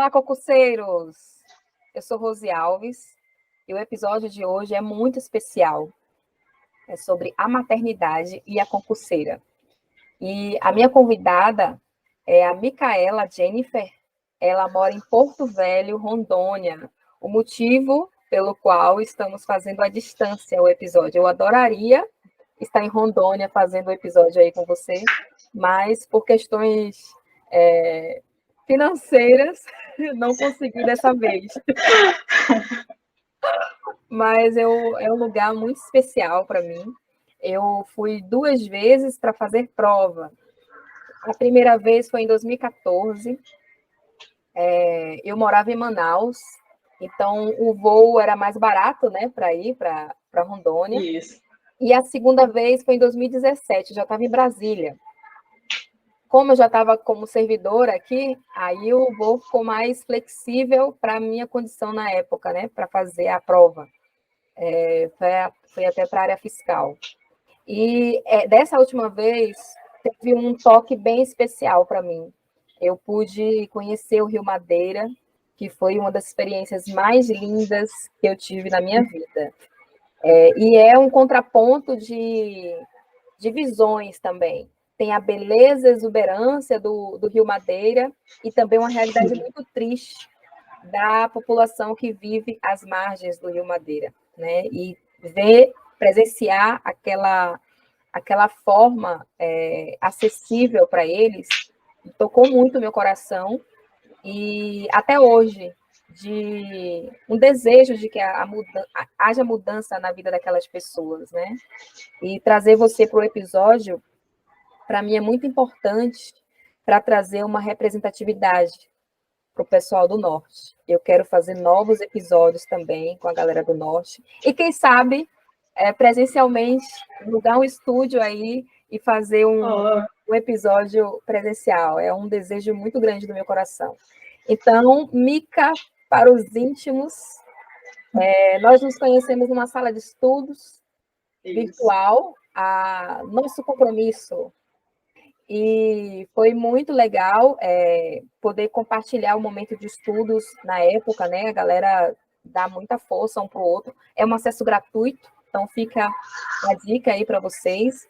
Olá, concurseiros! Eu sou Rose Alves e o episódio de hoje é muito especial. É sobre a maternidade e a concurseira. E a minha convidada é a Micaela Jennifer. Ela mora em Porto Velho, Rondônia. O motivo pelo qual estamos fazendo à distância o episódio. Eu adoraria estar em Rondônia fazendo o episódio aí com você, mas por questões financeiras, não consegui dessa vez. Mas é um lugar muito especial para mim. Eu fui 2 vezes para fazer prova. A primeira vez foi em 2014. Eu morava em Manaus, então o voo era mais barato, né, para ir para Rondônia. Isso. E a segunda vez foi em 2017, já estava em Brasília. Como eu já estava como servidora aqui, aí o voo ficou mais flexível para a minha condição na época, né, para fazer a prova. Foi até para a área fiscal. E dessa última vez, teve um toque bem especial para mim. Eu pude conhecer o Rio Madeira, que foi uma das experiências mais lindas que eu tive na minha vida. E é um contraponto de visões também. Tem a beleza, a exuberância do Rio Madeira e também uma realidade muito triste da população que vive às margens do Rio Madeira, né? E presenciar aquela forma acessível para eles tocou muito o meu coração e até hoje de um desejo de que haja mudança na vida daquelas pessoas, né? E trazer você para o episódio, para mim, é muito importante para trazer uma representatividade para o pessoal do Norte. Eu quero fazer novos episódios também com a galera do Norte. E quem sabe, presencialmente, alugar um estúdio aí e fazer um episódio presencial. É um desejo muito grande do meu coração. Então, Mica, para os íntimos, nós nos conhecemos numa sala de estudos virtual. Nosso compromisso e foi muito legal poder compartilhar o momento de estudos na época, né? A galera dá muita força um para o outro. É um acesso gratuito, então fica a dica aí para vocês.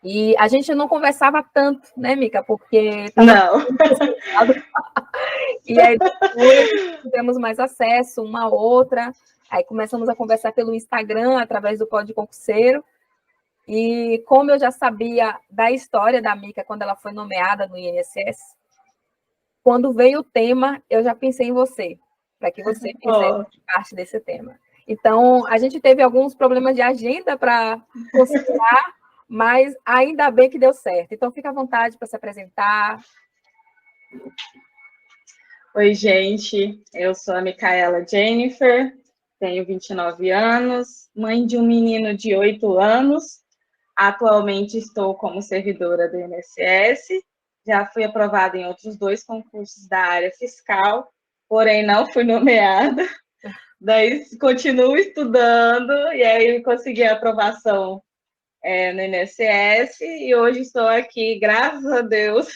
E a gente não conversava tanto, né, Mica? Porque estava muito pesado. E aí depois tivemos mais acesso uma a outra. Aí começamos a conversar pelo Instagram, através do Pod Concurseiro. E como eu já sabia da história da Mica quando ela foi nomeada no INSS, quando veio o tema, eu já pensei em você, para que você fizesse parte desse tema. Então, a gente teve alguns problemas de agenda para conciliar, mas ainda bem que deu certo. Então, fica à vontade para se apresentar. Oi, gente. Eu sou a Micaela Jennifer, tenho 29 anos, mãe de um menino de 8 anos. Atualmente estou como servidora do INSS. Já fui aprovada em outros 2 concursos da área fiscal, porém não fui nomeada. Daí continuo estudando e aí consegui a aprovação no INSS e hoje estou aqui, graças a Deus,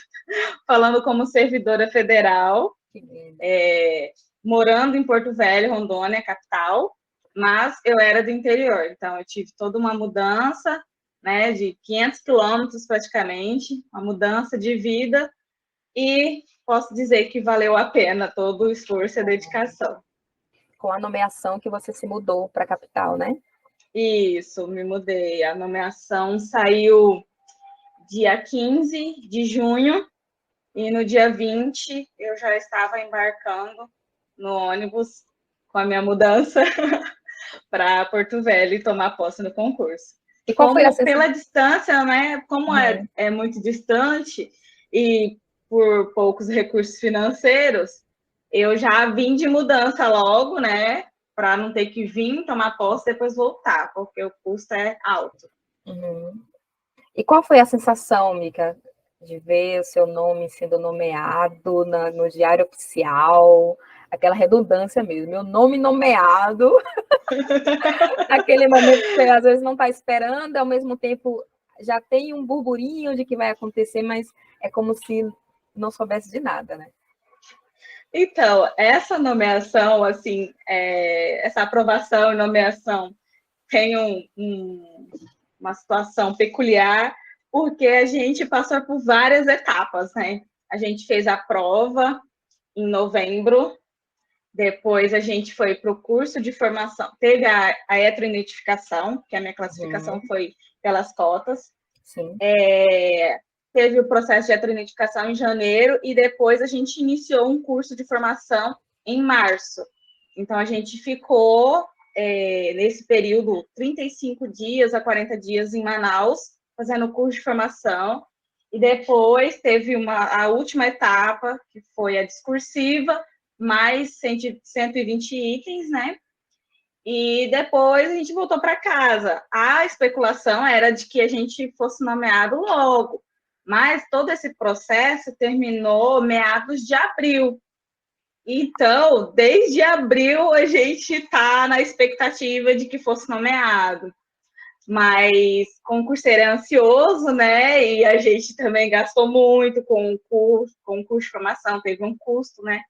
falando como servidora federal, morando em Porto Velho, Rondônia, capital, mas eu era do interior, então eu tive toda uma mudança, né, de 500 quilômetros praticamente, uma mudança de vida, e posso dizer que valeu a pena todo o esforço e a dedicação. Com a nomeação que você se mudou para a capital, né? Isso, me mudei. A nomeação saiu dia 15 de junho, e no dia 20 eu já estava embarcando no ônibus com a minha mudança para Porto Velho e tomar posse no concurso. E qual foi a sensação? Pela distância, né? Como é muito distante e por poucos recursos financeiros, eu já vim de mudança logo, né? Para não ter que vir, tomar posse e depois voltar, porque o custo é alto. Uhum. E qual foi a sensação, Mica, de ver o seu nome sendo nomeado no Diário Oficial, aquela redundância mesmo, meu nome nomeado, naquele momento que você às vezes não está esperando, ao mesmo tempo já tem um burburinho de que vai acontecer, mas é como se não soubesse de nada, né? Então, essa nomeação, assim, essa aprovação e nomeação tem uma situação peculiar, porque a gente passou por várias etapas, né? A gente fez a prova em novembro, depois a gente foi para o curso de formação, teve a heteroidentificação, que a minha classificação foi pelas cotas. Sim. Teve o processo de heteroidentificação em janeiro e depois a gente iniciou um curso de formação em março. Então, a gente ficou, nesse período, 35 dias a 40 dias em Manaus, fazendo o curso de formação. E depois teve a última etapa, que foi a discursiva, mais 120 itens, né? E depois a gente voltou para casa. A especulação era de que a gente fosse nomeado logo, mas todo esse processo terminou meados de abril. Então, desde abril, a gente está na expectativa de que fosse nomeado. Mas concurseiro é ansioso, né? E a gente também gastou muito com o curso de formação, teve um custo, né?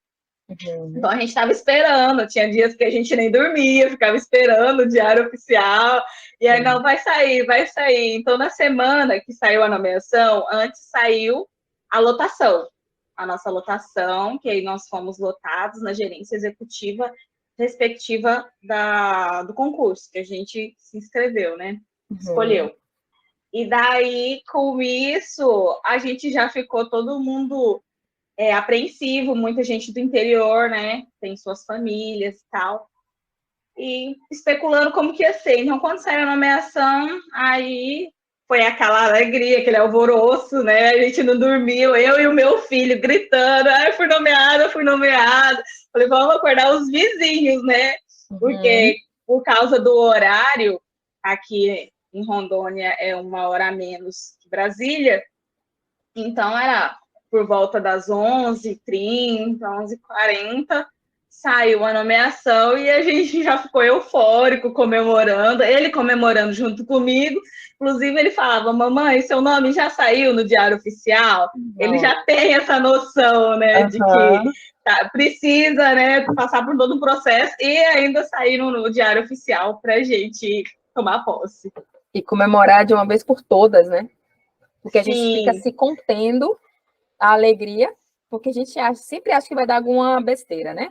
Uhum. Então a gente estava esperando, tinha dias que a gente nem dormia, ficava esperando o diário oficial, e aí não vai sair, vai sair. Então, na semana que saiu a nomeação, antes saiu a lotação, a nossa lotação, que aí nós fomos lotados na gerência executiva respectiva do concurso, que a gente se inscreveu, né? Escolheu. E daí, com isso, a gente já ficou todo mundo apreensivo, muita gente do interior, né? Tem suas famílias e tal. E especulando como que ia ser. Então, quando saiu a nomeação, aí foi aquela alegria, aquele alvoroço, né? A gente não dormiu, eu e o meu filho gritando, fui nomeada, fui nomeada. Falei, vamos acordar os vizinhos, né? Porque por causa do horário, aqui em Rondônia é 1 hora a menos que Brasília, então era por volta das 11h30, 11h40, saiu a nomeação e a gente já ficou eufórico, comemorando, ele comemorando junto comigo. Inclusive, ele falava, mamãe, seu nome já saiu no Diário Oficial? Ele já tem essa noção, né, de que precisa, né, passar por todo o processo e ainda saíram no Diário Oficial para a gente tomar posse. E comemorar de uma vez por todas, né? Porque a gente Sim. fica se contendo a alegria, porque a gente sempre acha que vai dar alguma besteira, né?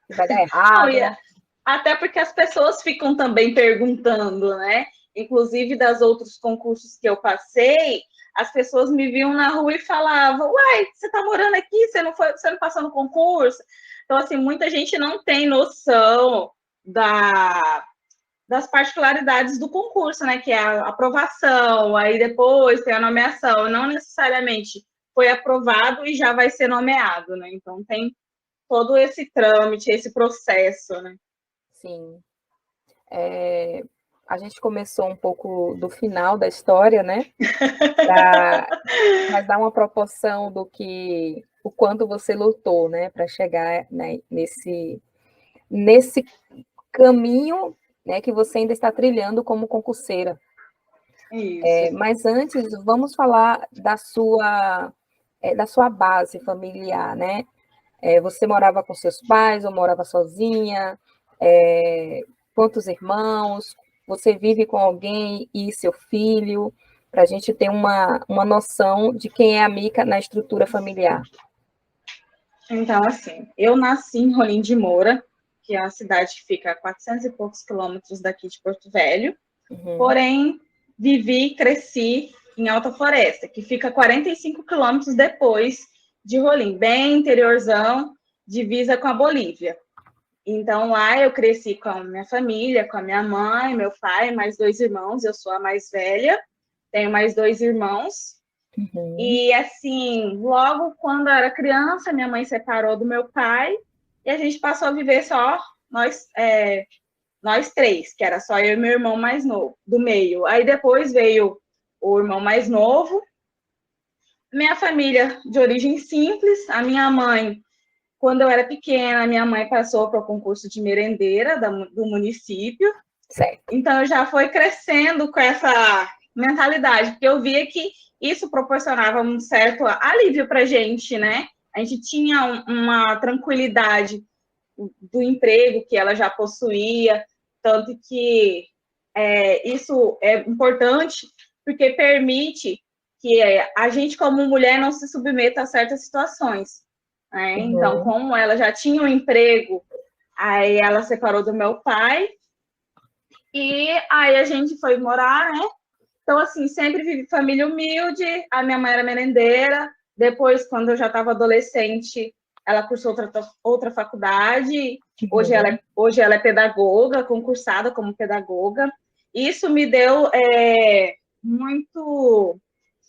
Que vai dar errado. Não, até porque as pessoas ficam também perguntando, né? Inclusive, das outros concursos que eu passei, as pessoas me viam na rua e falavam, uai, você tá morando aqui, você não passou no concurso? Então, assim, muita gente não tem noção das particularidades do concurso, né? Que é a aprovação, aí depois tem a nomeação. Não necessariamente foi aprovado e já vai ser nomeado, né? Então, tem todo esse trâmite, esse processo, né? Sim. A gente começou um pouco do final da história, né? Mas dá uma proporção o quanto você lutou, né? Para chegar, né, nesse caminho, né, que você ainda está trilhando como concurseira. Mas antes, vamos falar da sua base familiar, né? Você morava com seus pais ou morava sozinha? Quantos irmãos? Você vive com alguém e seu filho? Para a gente ter uma noção de quem é a Mica na estrutura familiar. Então, assim, eu nasci em Rolim de Moura, que é uma cidade que fica a 400 e poucos quilômetros daqui de Porto Velho, porém, vivi e cresci em Alta Floresta, que fica 45 quilômetros depois de Rolim, bem interiorzão, divisa com a Bolívia. Então, lá eu cresci com a minha família, com a minha mãe, meu pai, mais 2 irmãos, eu sou a mais velha, tenho mais 2 irmãos. E, assim, logo quando eu era criança, minha mãe separou do meu pai e a gente passou a viver só nós 3, que era só eu e meu irmão mais novo, do meio. Aí depois veio o irmão mais novo. Minha família de origem simples, a minha mãe, quando eu era pequena, minha mãe passou para o concurso de merendeira do município. Certo. Então, eu já fui crescendo com essa mentalidade, porque eu via que isso proporcionava um certo alívio para a gente, né? A gente tinha uma tranquilidade do emprego que ela já possuía, tanto que isso é importante porque permite que a gente, como mulher, não se submeta a certas situações. Né? Uhum. Então, como ela já tinha um emprego, aí ela separou do meu pai, e aí a gente foi morar, né? Então, assim, sempre vivi família humilde, a minha mãe era merendeira, depois, quando eu já estava adolescente, ela cursou outra faculdade, hoje ela é pedagoga, concursada como pedagoga. Isso me deu muito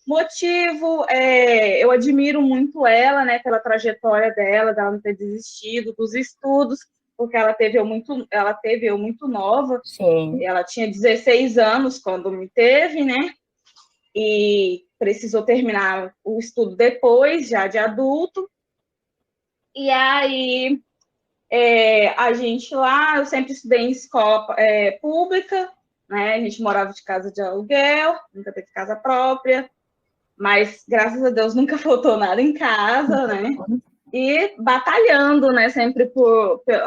motivo, eu admiro muito ela, né, pela trajetória dela não ter desistido dos estudos, porque ela teve eu muito nova. Sim. Ela tinha 16 anos quando me teve, né? E precisou terminar o estudo depois, já de adulto. E aí, a gente lá, eu sempre estudei em escola pública, né? A gente morava de casa de aluguel, nunca teve casa própria, mas graças a Deus nunca faltou nada em casa, né? E batalhando, né? Sempre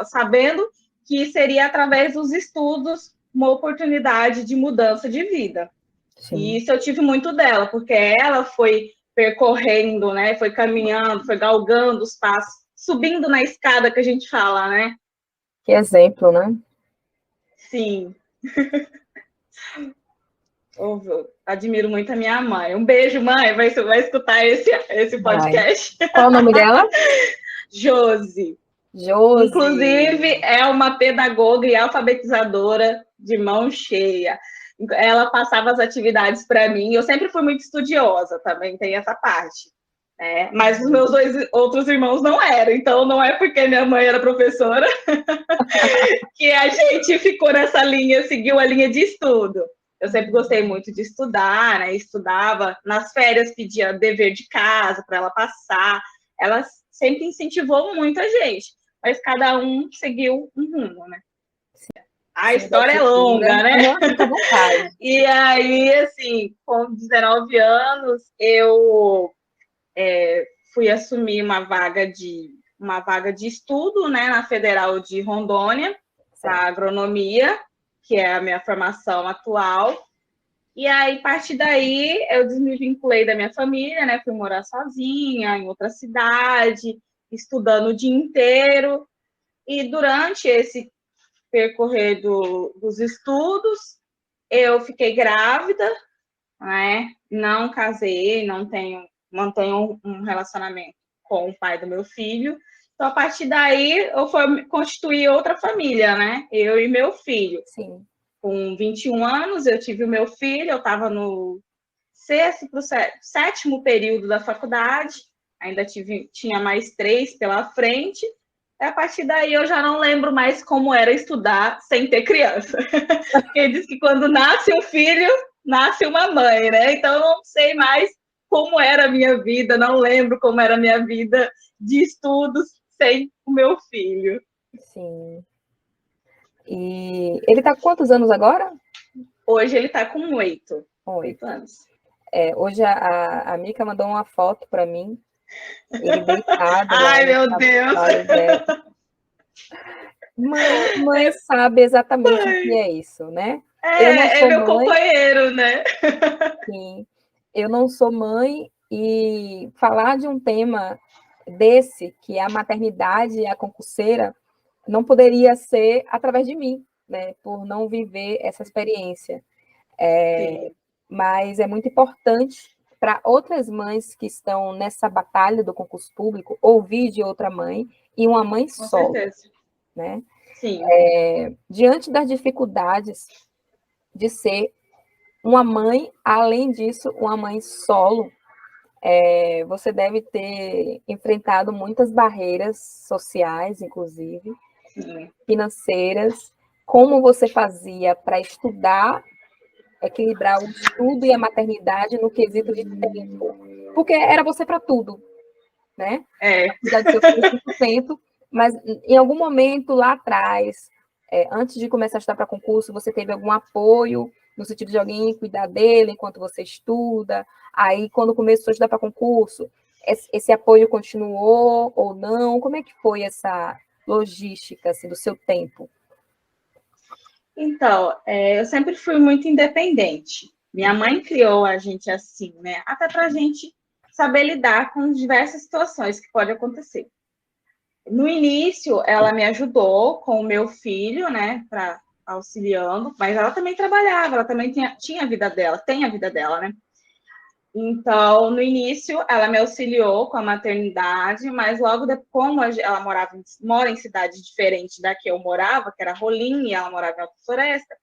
sabendo que seria através dos estudos uma oportunidade de mudança de vida. Sim. E isso eu tive muito dela, porque ela foi percorrendo, né? Foi caminhando, foi galgando os passos, subindo na escada que a gente fala, né? Que exemplo, né? Sim. Admiro muito a minha mãe. Um beijo, mãe. Vai escutar esse podcast. Qual o nome dela? Josi. Josi. Inclusive, é uma pedagoga e alfabetizadora de mão cheia. Ela passava as atividades para mim. Eu sempre fui muito estudiosa, também tem essa parte. Né? Mas os meus outros irmãos não eram. Então, não é porque minha mãe era professora que a gente ficou nessa linha, seguiu a linha de estudo. Eu sempre gostei muito de estudar, né? Estudava. Nas férias, pedia dever de casa para ela passar. Ela sempre incentivou muito a gente. Mas cada um seguiu um rumo, né? A história é longa, né? Fica à vontade. E aí, assim, com 19 anos, eu fui assumir uma vaga de estudo, né, na Federal de Rondônia, para agronomia, que é a minha formação atual. E aí, a partir daí, eu me vinculei da minha família, né? Fui morar sozinha, em outra cidade, estudando o dia inteiro. E durante esse percorrer dos estudos, eu fiquei grávida, né? Não casei, mantenho um relacionamento com o pai do meu filho. Então, a partir daí, eu fui constituir outra família, né? Eu e meu filho. Sim. Com 21 anos, eu tive o meu filho, eu estava no sexto para o sétimo período da faculdade, ainda tinha mais 3 pela frente. E a partir daí eu já não lembro mais como era estudar sem ter criança. Porque diz que quando nasce um filho, nasce uma mãe, né? Então eu não sei mais como era a minha vida, não lembro como era a minha vida de estudos sem o meu filho. Sim. E ele está com quantos anos agora? Hoje ele está com 8 anos. Hoje a Mica mandou uma foto para mim, ele deitado. Ai, meu Deus! Mãe sabe exatamente o que é isso, né? É meu companheiro, né? Sim. Eu não sou mãe e falar de um tema desse, que é a maternidade e a concurseira, não poderia ser através de mim, né? Por não viver essa experiência. Mas é muito importante para outras mães que estão nessa batalha do concurso público ouvir de outra mãe e uma mãe solo. Com certeza. Né? Sim. Diante das dificuldades de ser uma mãe, além disso, uma mãe solo, você deve ter enfrentado muitas barreiras sociais, inclusive, financeiras. Como você fazia para estudar, equilibrar o estudo e a maternidade no quesito de tempo? Porque era você para tudo, né? Cuidar do seu filho 100%, mas em algum momento lá atrás, antes de começar a estudar para concurso, você teve algum apoio, no sentido de alguém cuidar dele enquanto você estuda? Aí, quando começou a estudar para concurso, esse apoio continuou ou não? Como é que foi essa logística assim, do seu tempo? Então, eu sempre fui muito independente. Minha mãe criou a gente assim, né? Até para a gente saber lidar com diversas situações que podem acontecer. No início, ela me ajudou com o meu filho, né? Auxiliando, mas ela também trabalhava, ela também tinha a vida dela, tem a vida dela, né? Então, no início, ela me auxiliou com a maternidade, mas logo depois, como ela mora em cidade diferente da que eu morava, que era Rolim, e ela morava em Alta Floresta,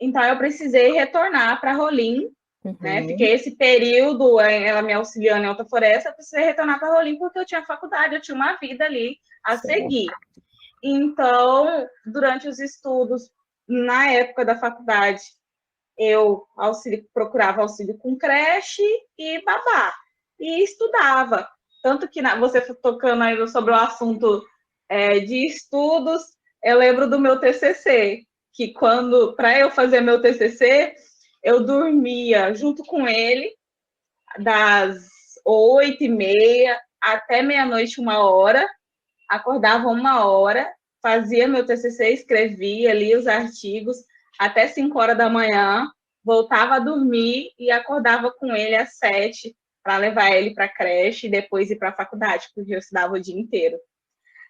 então eu precisei retornar para Rolim, né? Fiquei esse período, ela me auxiliando em Alta Floresta, eu precisei retornar para Rolim porque eu tinha faculdade, eu tinha uma vida ali a seguir. Então, durante os estudos, na época da faculdade, eu procurava auxílio com creche e babá, e estudava. Tanto que você tocando aí sobre o assunto de estudos, eu lembro do meu TCC, que para eu fazer meu TCC, eu dormia junto com ele, das 8h30 até meia-noite, 1h, acordava 1h, fazia meu TCC, escrevia, lia os artigos até 5h da manhã, voltava a dormir e acordava com ele às 7 para levar ele para a creche e depois ir para a faculdade, porque eu estudava o dia inteiro.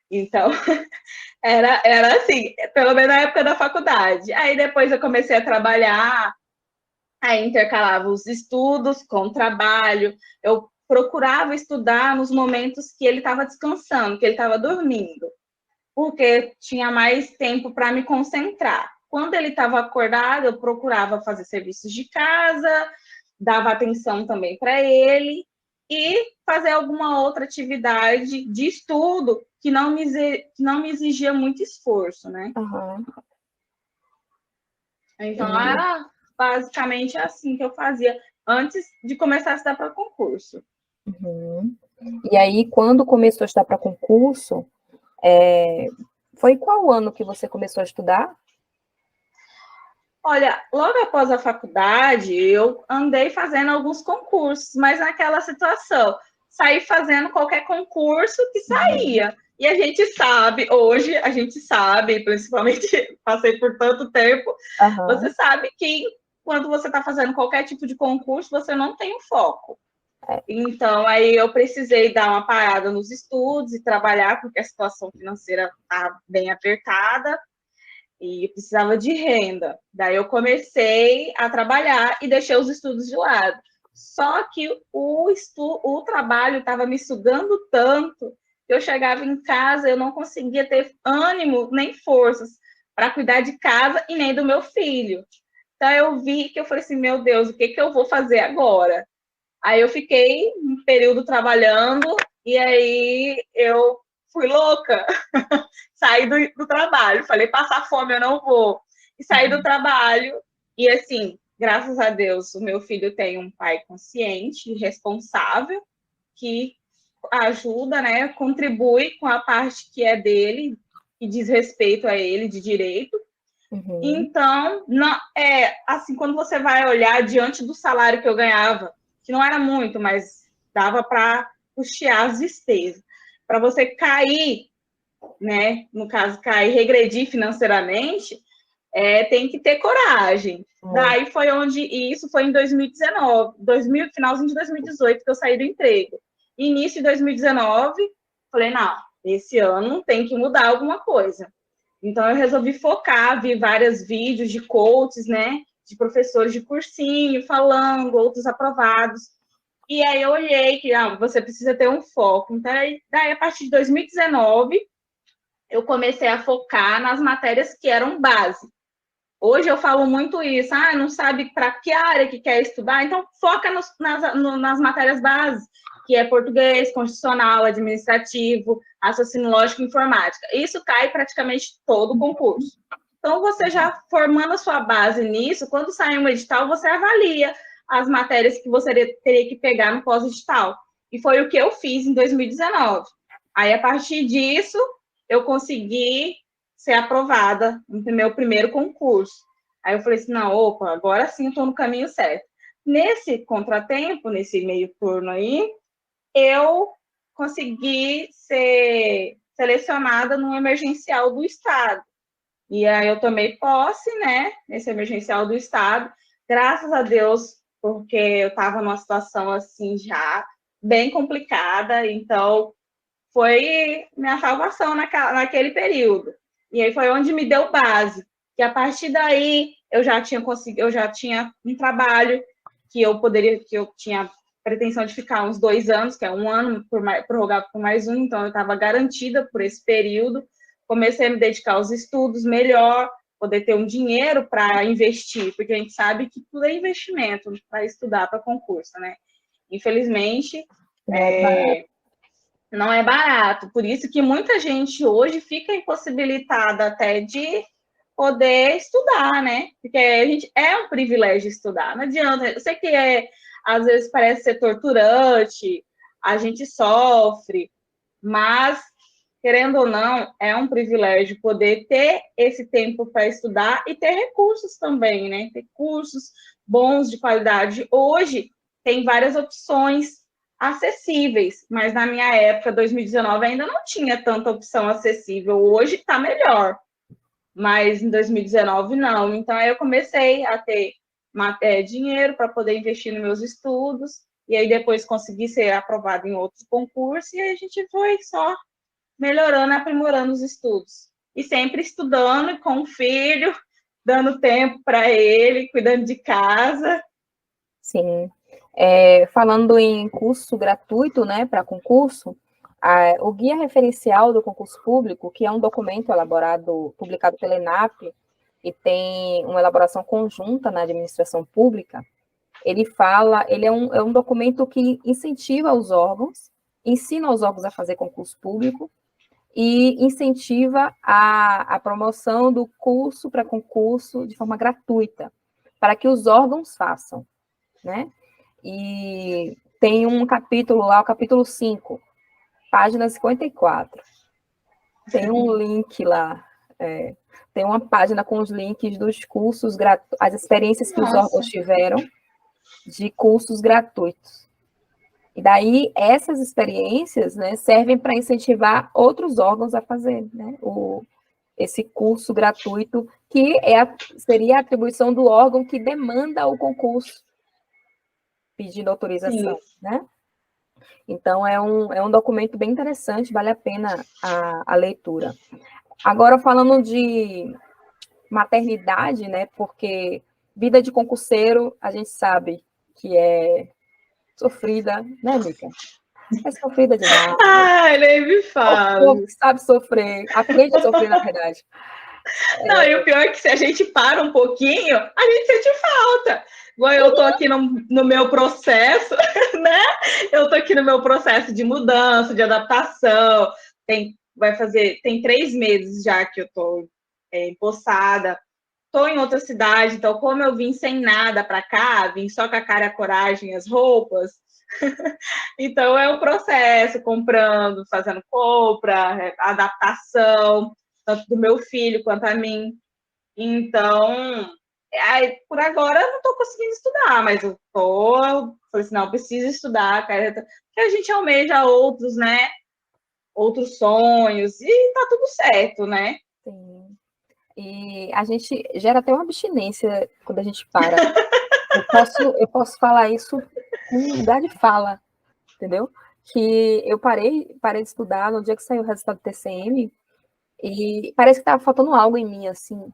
Então, era assim, pelo menos na época da faculdade. Aí depois eu comecei a trabalhar, aí intercalava os estudos com o trabalho, eu procurava estudar nos momentos que ele estava descansando, que ele estava dormindo, porque tinha mais tempo para me concentrar. Quando ele estava acordado, eu procurava fazer serviços de casa, dava atenção também para ele e fazer alguma outra atividade de estudo que não me exigia muito esforço, né? Uhum. Então, era basicamente assim que eu fazia antes de começar a estudar para concurso. Uhum. E aí, quando começou a estudar para concurso, foi qual ano que você começou a estudar? Olha, logo após a faculdade, eu andei fazendo alguns concursos, mas naquela situação, saí fazendo qualquer concurso que saía. E a gente sabe, hoje a gente sabe, principalmente passei por tanto tempo, você sabe que quando você está fazendo qualquer tipo de concurso, você não tem um foco. Então, aí eu precisei dar uma parada nos estudos e trabalhar, porque a situação financeira está bem apertada e eu precisava de renda. Daí eu comecei a trabalhar e deixei os estudos de lado. Só que o trabalho estava me sugando tanto que eu chegava em casa, eu não conseguia ter ânimo nem forças para cuidar de casa e nem do meu filho. Então eu vi que eu falei assim, meu Deus, o que, que eu vou fazer agora? Aí eu fiquei um período trabalhando e aí eu fui louca. Saí do trabalho, falei, passar fome eu não vou. E saí do trabalho e, assim, graças a Deus, o meu filho tem um pai consciente, responsável, que ajuda, né, contribui com a parte que é dele, que diz respeito a ele, de direito. Então, não, assim, quando você vai olhar diante do salário que eu ganhava, que não era muito, mas dava para custear as despesas. Para você cair, né? No caso, cair, regredir financeiramente, tem que ter coragem. Daí foi onde, e isso foi em 2019, finalzinho de 2018, que eu saí do emprego. Início de 2019, falei, não, esse ano tem que mudar alguma coisa. Então, eu resolvi focar, vi vários vídeos de coaches, né? De professores de cursinho, falando, outros aprovados. E aí eu olhei que você precisa ter um foco. Então, daí a partir de 2019, eu comecei a focar nas matérias que eram base. Hoje eu falo muito isso, não sabe para que área que quer estudar, então foca nas matérias básicas, que é português, constitucional, administrativo, raciocínio lógico e informática. Isso cai praticamente todo o concurso. Então, você já formando a sua base nisso, quando sair um edital, você avalia as matérias que você teria que pegar no pós-edital. E foi o que eu fiz em 2019. Aí, a partir disso, eu consegui ser aprovada no meu primeiro concurso. Aí eu falei assim, não, opa, agora sim eu estou no caminho certo. Nesse contratempo, nesse meio turno aí, eu consegui ser selecionada no emergencial do Estado. E aí eu tomei posse, né, nesse emergencial do Estado, graças a Deus, porque eu estava numa situação assim já bem complicada, então foi minha salvação naquele período. E aí foi onde me deu base. E a partir daí eu já tinha conseguido, eu já tinha um trabalho que eu tinha pretensão de ficar uns 2 anos, que é um ano prorrogado por mais um, então eu estava garantida por esse período. Comecei a me dedicar aos estudos melhor, poder ter um dinheiro para investir, porque a gente sabe que tudo é investimento para estudar para concurso, né? Infelizmente, não é barato. Por isso que muita gente hoje fica impossibilitada até de poder estudar, né? Porque a gente é um privilégio estudar. Não adianta. Eu sei que às vezes parece ser torturante, a gente sofre, mas querendo ou não, é um privilégio poder ter esse tempo para estudar e ter recursos também, né? Ter cursos bons de qualidade. Hoje tem várias opções acessíveis, mas na minha época, 2019, ainda não tinha tanta opção acessível. Hoje está melhor, mas em 2019 não. Então aí eu comecei a ter dinheiro para poder investir nos meus estudos, e aí depois consegui ser aprovada em outros concursos, e aí a gente foi só melhorando, aprimorando os estudos. E sempre estudando com o filho, dando tempo para ele, cuidando de casa. Sim. Falando em curso gratuito, né, para concurso, o Guia Referencial do Concurso Público, que é um documento elaborado, publicado pela ENAP, e tem uma elaboração conjunta na administração pública, ele é um documento que incentiva os órgãos, ensina os órgãos a fazer concurso público e incentiva a promoção do curso para concurso de forma gratuita, para que os órgãos façam, né? E tem um capítulo lá, o capítulo 5, página 54. Tem um link lá, tem uma página com os links dos cursos, as experiências que os órgãos tiveram de cursos gratuitos. E daí, essas experiências, né, servem para incentivar outros órgãos a fazer, né, esse curso gratuito, que seria a atribuição do órgão que demanda o concurso, pedindo autorização, né? Então, é um documento bem interessante, vale a pena a leitura. Agora, falando de maternidade, né, porque vida de concurseiro, a gente sabe que é sofrida, né, Mica? É sofrida demais. Ai, nem me fala. O povo que sabe sofrer, aprende a sofrer, na verdade. Não, e o pior é que se a gente para um pouquinho, a gente sente falta. Igual eu tô aqui no meu processo, né? Eu tô aqui no meu processo de mudança, de adaptação. Tem 3 meses já que eu tô empossada. Tô em outra cidade, então como eu vim sem nada para cá, vim só com a cara, a coragem, as roupas. Então é um processo, comprando, fazendo compra, adaptação, tanto do meu filho quanto a mim. Então, por agora eu não estou conseguindo estudar, mas eu falei assim, não, eu preciso estudar, cara, porque a gente almeja outros, né? Outros sonhos, e tá tudo certo, né? Sim. E a gente gera até uma abstinência quando a gente para. Eu posso falar isso com lugar de fala, entendeu? Que eu parei de estudar no dia que saiu o resultado do TCM, e parece que estava faltando algo em mim, assim.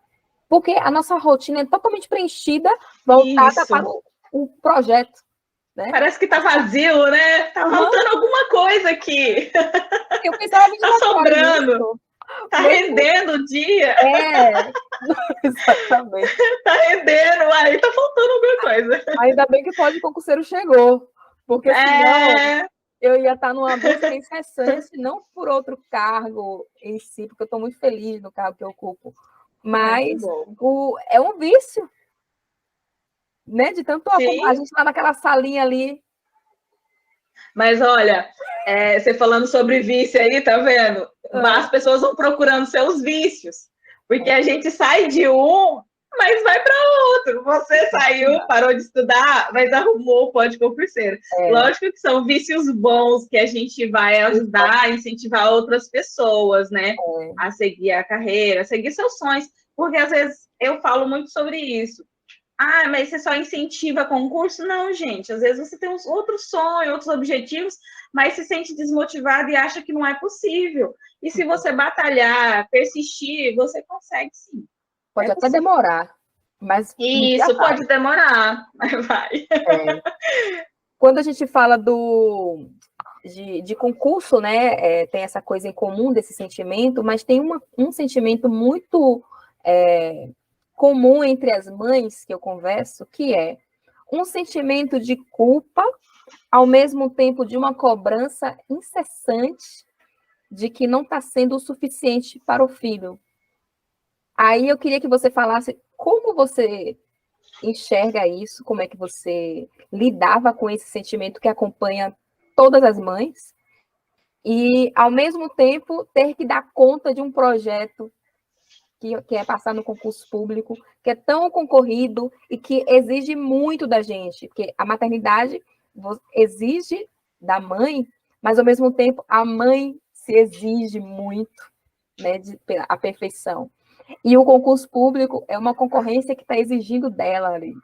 Porque a nossa rotina é totalmente preenchida, voltada Isso. para o projeto, né? Parece que tá vazio, né? Tá faltando alguma coisa aqui. Eu pensava 24 tá sobrando. Nisso. Tá rendendo o dia. Exatamente. Tá rendendo, aí tá faltando alguma coisa. Ainda bem que o Pode Concurseiro chegou, porque senão eu ia estar numa busca incessante, não por outro cargo em si, porque eu estou muito feliz no cargo que eu ocupo, mas é um vício, né? De tanto a gente lá naquela salinha ali. Mas olha, você falando sobre vício aí, tá vendo? As pessoas vão procurando seus vícios, porque a gente sai de um, mas vai para outro. Você saiu, parou de estudar, mas arrumou o pódio concurseiro. Lógico que são vícios bons que a gente vai ajudar a incentivar outras pessoas, né? A seguir a carreira, a seguir seus sonhos. Porque às vezes eu falo muito sobre isso. Ah, mas você só incentiva concurso? Não, gente. Às vezes você tem outros sonhos, outros objetivos, mas se sente desmotivado e acha que não é possível. E se você batalhar, persistir, você consegue sim. Pode até demorar, mas isso pode demorar, mas vai. Quando a gente fala de concurso, né, tem essa coisa em comum desse sentimento, mas tem um sentimento muito comum entre as mães que eu converso, que é um sentimento de culpa, ao mesmo tempo de uma cobrança incessante de que não está sendo o suficiente para o filho. Aí eu queria que você falasse como você enxerga isso, como é que você lidava com esse sentimento que acompanha todas as mães, e, ao mesmo tempo, ter que dar conta de um projeto que é passar no concurso público, que é tão concorrido e que exige muito da gente, porque a maternidade exige da mãe, mas, ao mesmo tempo, a mãe se exige muito, né, a perfeição. E o concurso público é uma concorrência que está exigindo dela ali.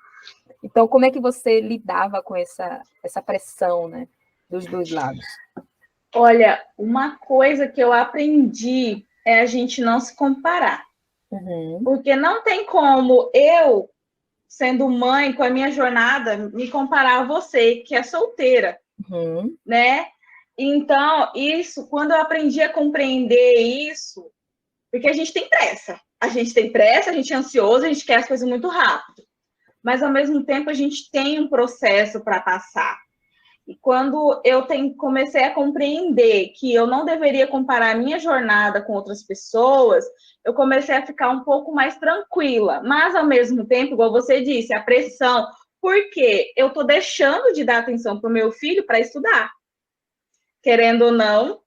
Então, como é que você lidava com essa pressão, né, dos dois lados? Olha, uma coisa que eu aprendi é a gente não se comparar. Porque não tem como eu, sendo mãe, com a minha jornada, me comparar a você, que é solteira, né? Então, isso, quando eu aprendi a compreender isso, porque a gente tem pressa. A gente tem pressa, a gente é ansioso, a gente quer as coisas muito rápido. Mas, ao mesmo tempo, a gente tem um processo para passar. E quando eu comecei a compreender que eu não deveria comparar a minha jornada com outras pessoas, eu comecei a ficar um pouco mais tranquila. Mas, ao mesmo tempo, igual você disse, a pressão, porque eu estou deixando de dar atenção para o meu filho para estudar, querendo ou não.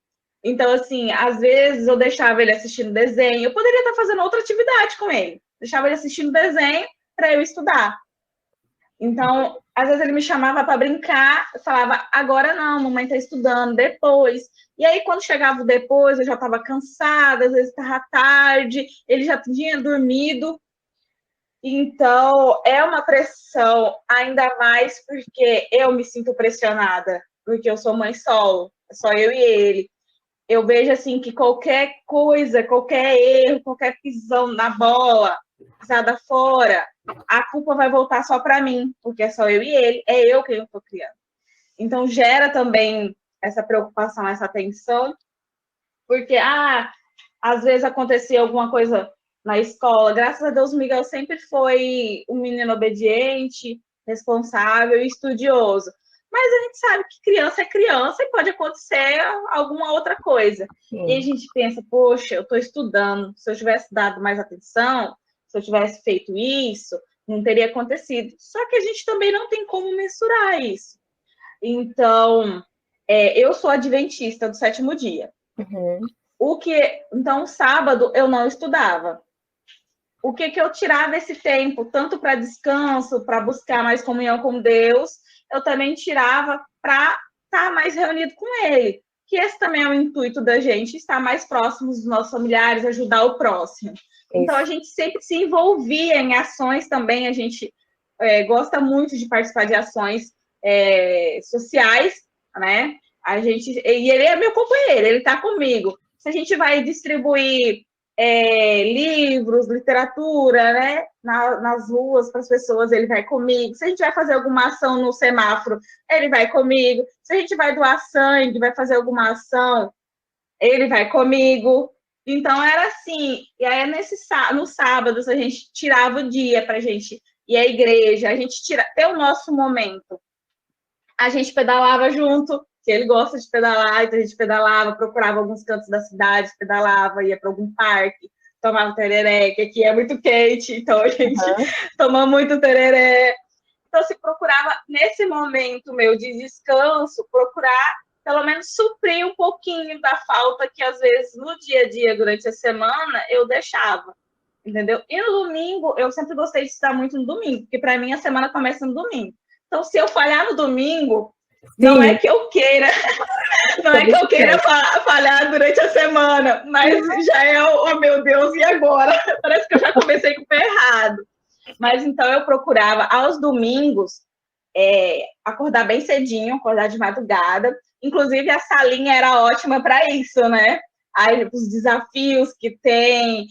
Então, assim, às vezes eu deixava ele assistindo desenho, eu poderia estar fazendo outra atividade com ele, deixava ele assistindo desenho para eu estudar. Então, às vezes ele me chamava para brincar, eu falava, agora não, mamãe está estudando, depois. E aí, quando chegava o depois, eu já estava cansada, às vezes estava tarde, ele já tinha dormido. Então, é uma pressão, ainda mais porque eu me sinto pressionada, porque eu sou mãe solo, é só eu e ele. Eu vejo, assim, que qualquer coisa, qualquer erro, qualquer pisão na bola, pisada fora, a culpa vai voltar só para mim, porque é só eu e ele, é eu quem eu estou criando. Então, gera também essa preocupação, essa tensão, porque, às vezes acontecia alguma coisa na escola. Graças a Deus, o Miguel sempre foi um menino obediente, responsável e estudioso. Mas a gente sabe que criança é criança e pode acontecer alguma outra coisa. Sim. E a gente pensa, poxa, eu estou estudando, se eu tivesse dado mais atenção, se eu tivesse feito isso, não teria acontecido. Só que a gente também não tem como mensurar isso. Então, eu sou adventista do 7º dia. Então, sábado eu não estudava. O que eu tirava esse tempo, tanto para descanso, para buscar mais comunhão com Deus, eu também tirava para estar mais reunido com Ele. Que esse também é o intuito da gente, estar mais próximos dos nossos familiares, ajudar o próximo. Isso. Então, a gente sempre se envolvia em ações também, a gente gosta muito de participar de ações sociais, né? E ele é meu companheiro, ele está comigo. Se a gente vai distribuir livros, literatura, né, nas ruas para as pessoas, ele vai comigo. Se a gente vai fazer alguma ação no semáforo, ele vai comigo. Se a gente vai doar sangue, vai fazer alguma ação, ele vai comigo. Então, era assim. E aí, nos sábados, a gente tirava o dia para a gente ir à igreja, a gente ter o nosso momento. A gente pedalava junto, que ele gosta de pedalar, então a gente pedalava, procurava alguns cantos da cidade, pedalava, ia para algum parque, tomava tereré, que aqui é muito quente, então a gente toma muito tereré. Então, se procurava, nesse momento meu de descanso, procurar, pelo menos, suprir um pouquinho da falta que, às vezes, no dia a dia, durante a semana, eu deixava. entendeu? E no domingo, eu sempre gostei de estudar muito no domingo, porque para mim a semana começa no domingo. Então, se eu falhar no domingo, não é que eu queira, não é que eu queira falhar durante a semana, mas já é, oh meu Deus, e agora? Parece que eu já comecei com o pé errado. Mas então eu procurava aos domingos acordar bem cedinho, acordar de madrugada. Inclusive a salinha era ótima para isso, né? Aí, os desafios que tem,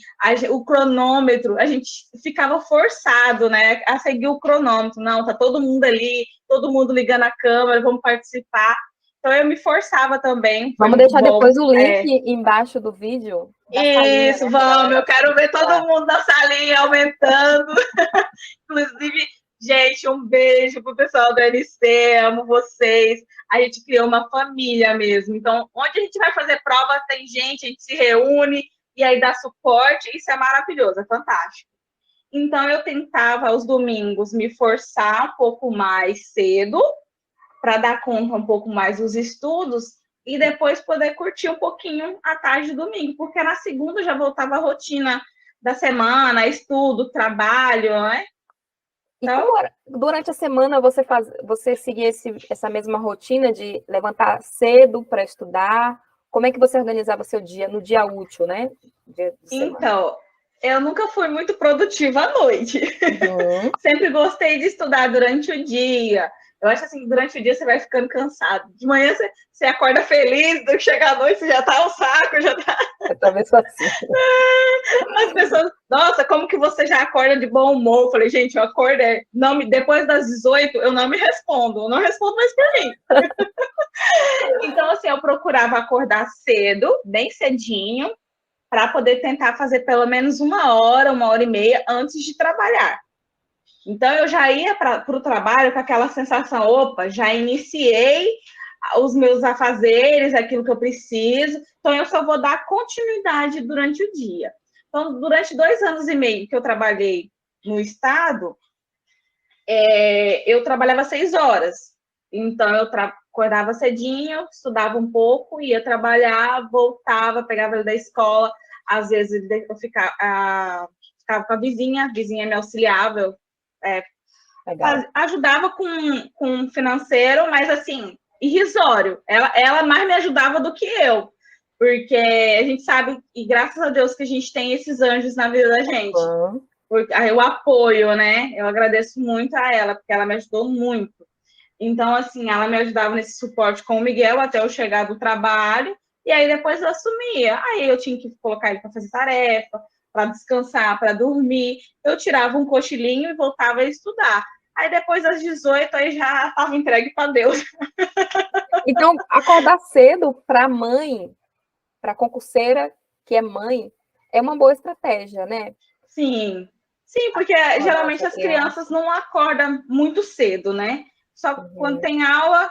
o cronômetro, a gente ficava forçado, né, a seguir o cronômetro. Não, tá todo mundo ali, todo mundo ligando a câmera, vamos participar. Então eu me forçava também. Vamos deixar depois o link embaixo do vídeo. Isso, vamos. Eu quero ver todo mundo na salinha aumentando. Inclusive, gente, um beijo pro pessoal do NC, amo vocês. A gente criou uma família mesmo. Então, onde a gente vai fazer prova, tem gente, a gente se reúne e aí dá suporte. Isso é maravilhoso, é fantástico. Então, eu tentava aos domingos me forçar um pouco mais cedo para dar conta um pouco mais dos estudos e depois poder curtir um pouquinho a tarde do domingo, porque na segunda já voltava a rotina da semana, estudo, trabalho, né? Então, durante a semana você seguia essa mesma rotina de levantar cedo para estudar? Como é que você organizava seu dia no dia útil, né? Então, eu nunca fui muito produtiva à noite. Uhum. Sempre gostei de estudar durante o dia. Eu acho assim, durante o dia você vai ficando cansado. De manhã você acorda feliz, chega à noite você já tá ao saco, já tá... Eu também sou assim. As pessoas, nossa, como que você já acorda de bom humor? Eu falei, gente, eu acordo, depois das 18 eu não me respondo, eu não respondo mais por mim. Então, assim, eu procurava acordar cedo, bem cedinho, para poder tentar fazer pelo menos 1 hora e meia antes de trabalhar. Então, eu já ia para o trabalho com aquela sensação, opa, já iniciei os meus afazeres, aquilo que eu preciso, então eu só vou dar continuidade durante o dia. Então, durante 2 anos e meio que eu trabalhei no estado, eu trabalhava 6 horas. Então, eu acordava cedinho, estudava um pouco, ia trabalhar, voltava, pegava ele da escola. Às vezes, eu ficava com a vizinha me auxiliava, eu ajudava com o financeiro, mas, assim, irrisório. Ela mais me ajudava do que eu, porque a gente sabe, e graças a Deus que a gente tem esses anjos na vida da gente. O apoio, né? Eu agradeço muito a ela, porque ela me ajudou muito. Então, assim, ela me ajudava nesse suporte com o Miguel até eu chegar do trabalho, e aí depois eu assumia. Aí eu tinha que colocar ele para fazer tarefa, para descansar, para dormir. Eu tirava um cochilinho e voltava a estudar. Aí depois das 18, aí já estava entregue para Deus. Então, acordar cedo para mãe, para concurseira que é mãe, é uma boa estratégia, né? Sim, porque geralmente as crianças não acordam muito cedo, né? Só quando tem aula,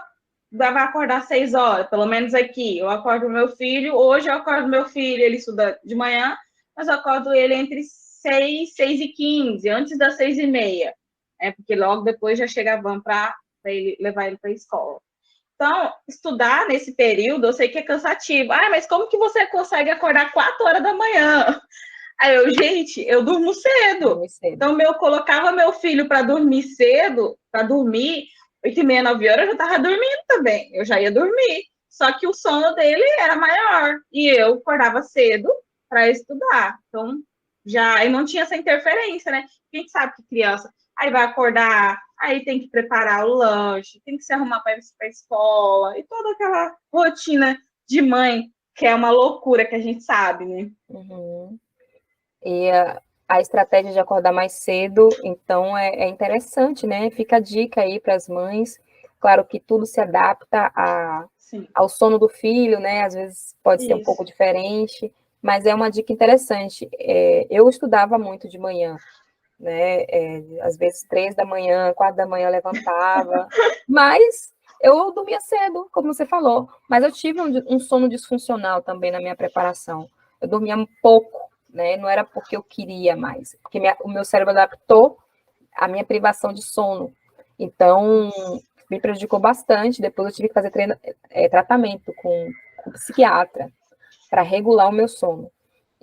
vai acordar 6 horas, pelo menos aqui. Eu acordo meu filho, hoje eu acordo meu filho, ele estuda de manhã, mas eu acordo ele entre 6h15, antes das 6h30, porque logo depois já chega a van para levar ele para a escola. Então, estudar nesse período, eu sei que é cansativo. Mas como que você consegue acordar 4 horas da manhã? Aí eu durmo cedo. Então, eu colocava meu filho para dormir cedo, para dormir 8h30, 9 horas, eu já estava dormindo também. Eu já ia dormir. Só que o sono dele era maior. E eu acordava cedo para estudar. Então, já não tinha essa interferência, né? A gente sabe que criança aí vai acordar, aí tem que preparar o lanche, tem que se arrumar para ir para a escola, e toda aquela rotina de mãe, que é uma loucura que a gente sabe, né? Uhum. E a estratégia de acordar mais cedo, então, é interessante, né? Fica a dica aí para as mães. Claro que tudo se adapta ao sono do filho, né? Às vezes pode ser um pouco diferente, mas é uma dica interessante. Eu estudava muito de manhã, né? Às vezes 3 da manhã, 4 da manhã eu levantava, mas eu dormia cedo, como você falou. Mas eu tive um sono disfuncional também na minha preparação. Eu dormia pouco, né? Não era porque eu queria mais, porque o meu cérebro adaptou à minha privação de sono. Então, me prejudicou bastante. Depois eu tive que fazer tratamento com psiquiatra para regular o meu sono.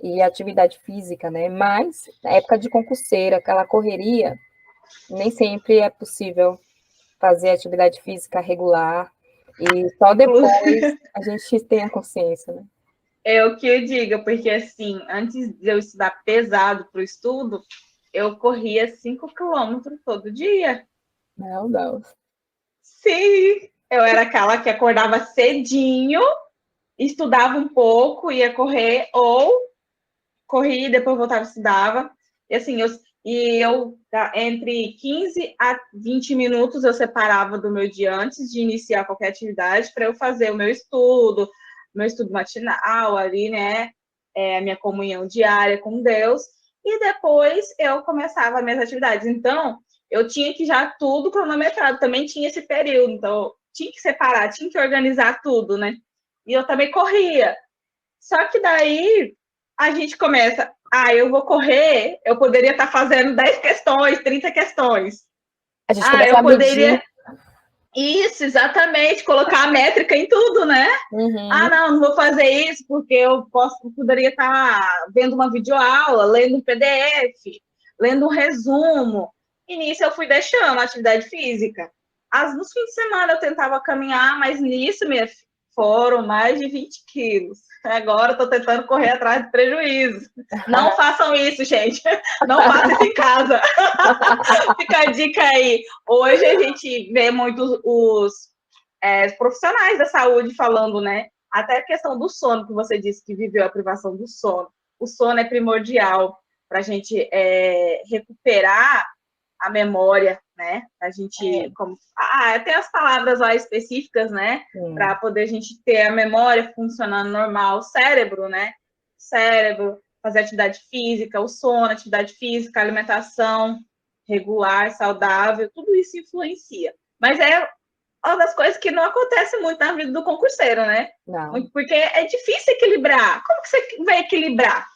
e atividade física, né? Mas na época de concurseira, aquela correria, nem sempre é possível fazer atividade física regular, e só depois Inclusive, a gente tem a consciência, né? é o que eu digo, porque assim, antes de eu estudar pesado para o estudo, eu corria 5 quilômetros todo dia. Meu Deus. Sim, eu era aquela que acordava cedinho, estudava um pouco, ia correr, ou corria e depois voltava e estudava. E assim, eu entre 15 a 20 minutos eu separava do meu dia antes de iniciar qualquer atividade para eu fazer o meu estudo matinal ali, né? A minha comunhão diária com Deus, e depois eu começava as minhas atividades. Então, eu tinha que já tudo cronometrado, também tinha esse período, então tinha que separar, tinha que organizar tudo, né? E eu também corria. Só que daí a gente começa, eu vou correr, eu poderia estar fazendo 10 questões, 30 questões. A gente começa Eu a medir. poderia. Isso, exatamente, colocar a métrica em tudo, né? Uhum. Não vou fazer isso porque poderia estar vendo uma videoaula, lendo um PDF, lendo um resumo. E nisso eu fui deixando a atividade física. Nos fins de semana eu tentava caminhar, mas nisso, foram mais de 20 quilos. Agora estou tentando correr atrás do prejuízo. Não façam isso, gente. Não façam isso em casa. Fica a dica aí. Hoje a gente vê muitos os profissionais da saúde falando, né? Até a questão do sono, que você disse que viveu a privação do sono. O sono é primordial para a gente recuperar a memória, né? A gente, tem as palavras lá específicas, né? Para poder a gente ter a memória funcionando normal, o cérebro, né? Cérebro, fazer atividade física, o sono, atividade física, alimentação regular, saudável, tudo isso influencia. Mas é uma das coisas que não acontece muito na vida do concurseiro, né? Não. Porque é difícil equilibrar. Como que você vai equilibrar?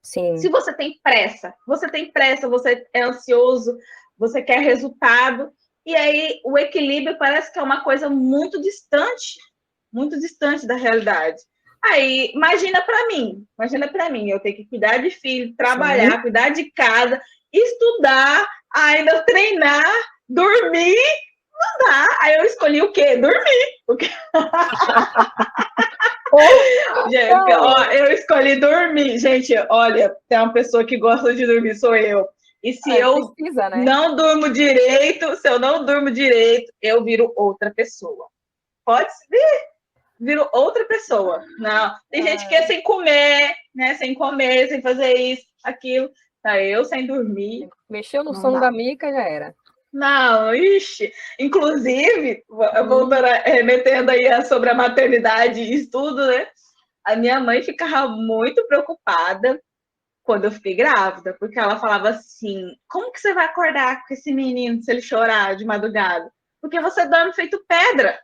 Se Sim. você tem pressa, você é ansioso, você quer resultado, e aí o equilíbrio parece que é uma coisa muito distante da realidade. Aí, imagina para mim, eu tenho que cuidar de filho, Sim. trabalhar, cuidar de casa, estudar, ainda treinar, dormir, não dá. Aí eu escolhi o quê? Dormir. Gente, eu escolhi dormir. Gente, olha, tem uma pessoa que gosta de dormir, sou eu. E se eu precisa, né? não durmo direito, se eu não durmo direito, eu viro outra pessoa. Pode ver, viro outra pessoa. Não, tem gente que é sem comer, né? Sem comer, sem fazer isso, aquilo. Tá, eu sem dormir, Mexeu no não sono dá. da Mica, já era. Não, ixi. Inclusive, voltando, remetendo aí sobre a maternidade e estudo, né? A minha mãe ficava muito preocupada quando eu fiquei grávida, porque ela falava assim: como que você vai acordar com esse menino se ele chorar de madrugada? Porque você dorme feito pedra.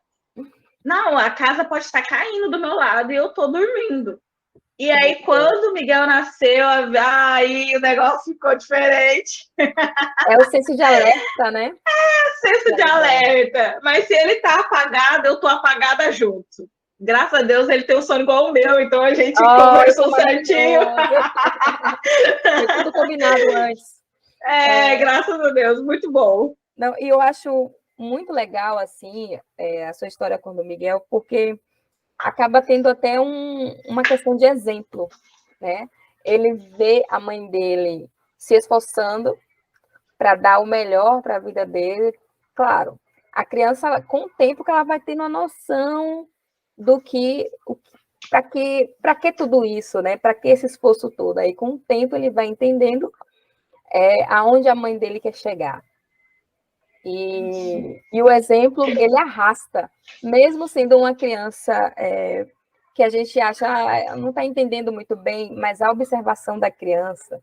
Não, a casa pode estar caindo do meu lado e eu tô dormindo. E aí, quando o Miguel nasceu, aí o negócio ficou diferente. É o senso de alerta, né? Senso de alerta. Mas se ele tá apagado, eu tô apagada junto. Graças a Deus ele tem um sono igual o meu, então a gente Que conversou certinho. maravilhoso. Foi tudo combinado antes. Graças a Deus, muito bom. Não, e eu acho muito legal, assim, a sua história com o Miguel, porque acaba tendo até uma questão de exemplo, né? Ele vê a mãe dele se esforçando para dar o melhor para a vida dele. Claro, a criança, com o tempo, que ela vai tendo uma noção do para que tudo isso, né? Para que esse esforço todo? Aí, com o tempo, ele vai entendendo aonde a mãe dele quer chegar. E o exemplo, ele arrasta, mesmo sendo uma criança que a gente acha, não está entendendo muito bem, mas a observação da criança,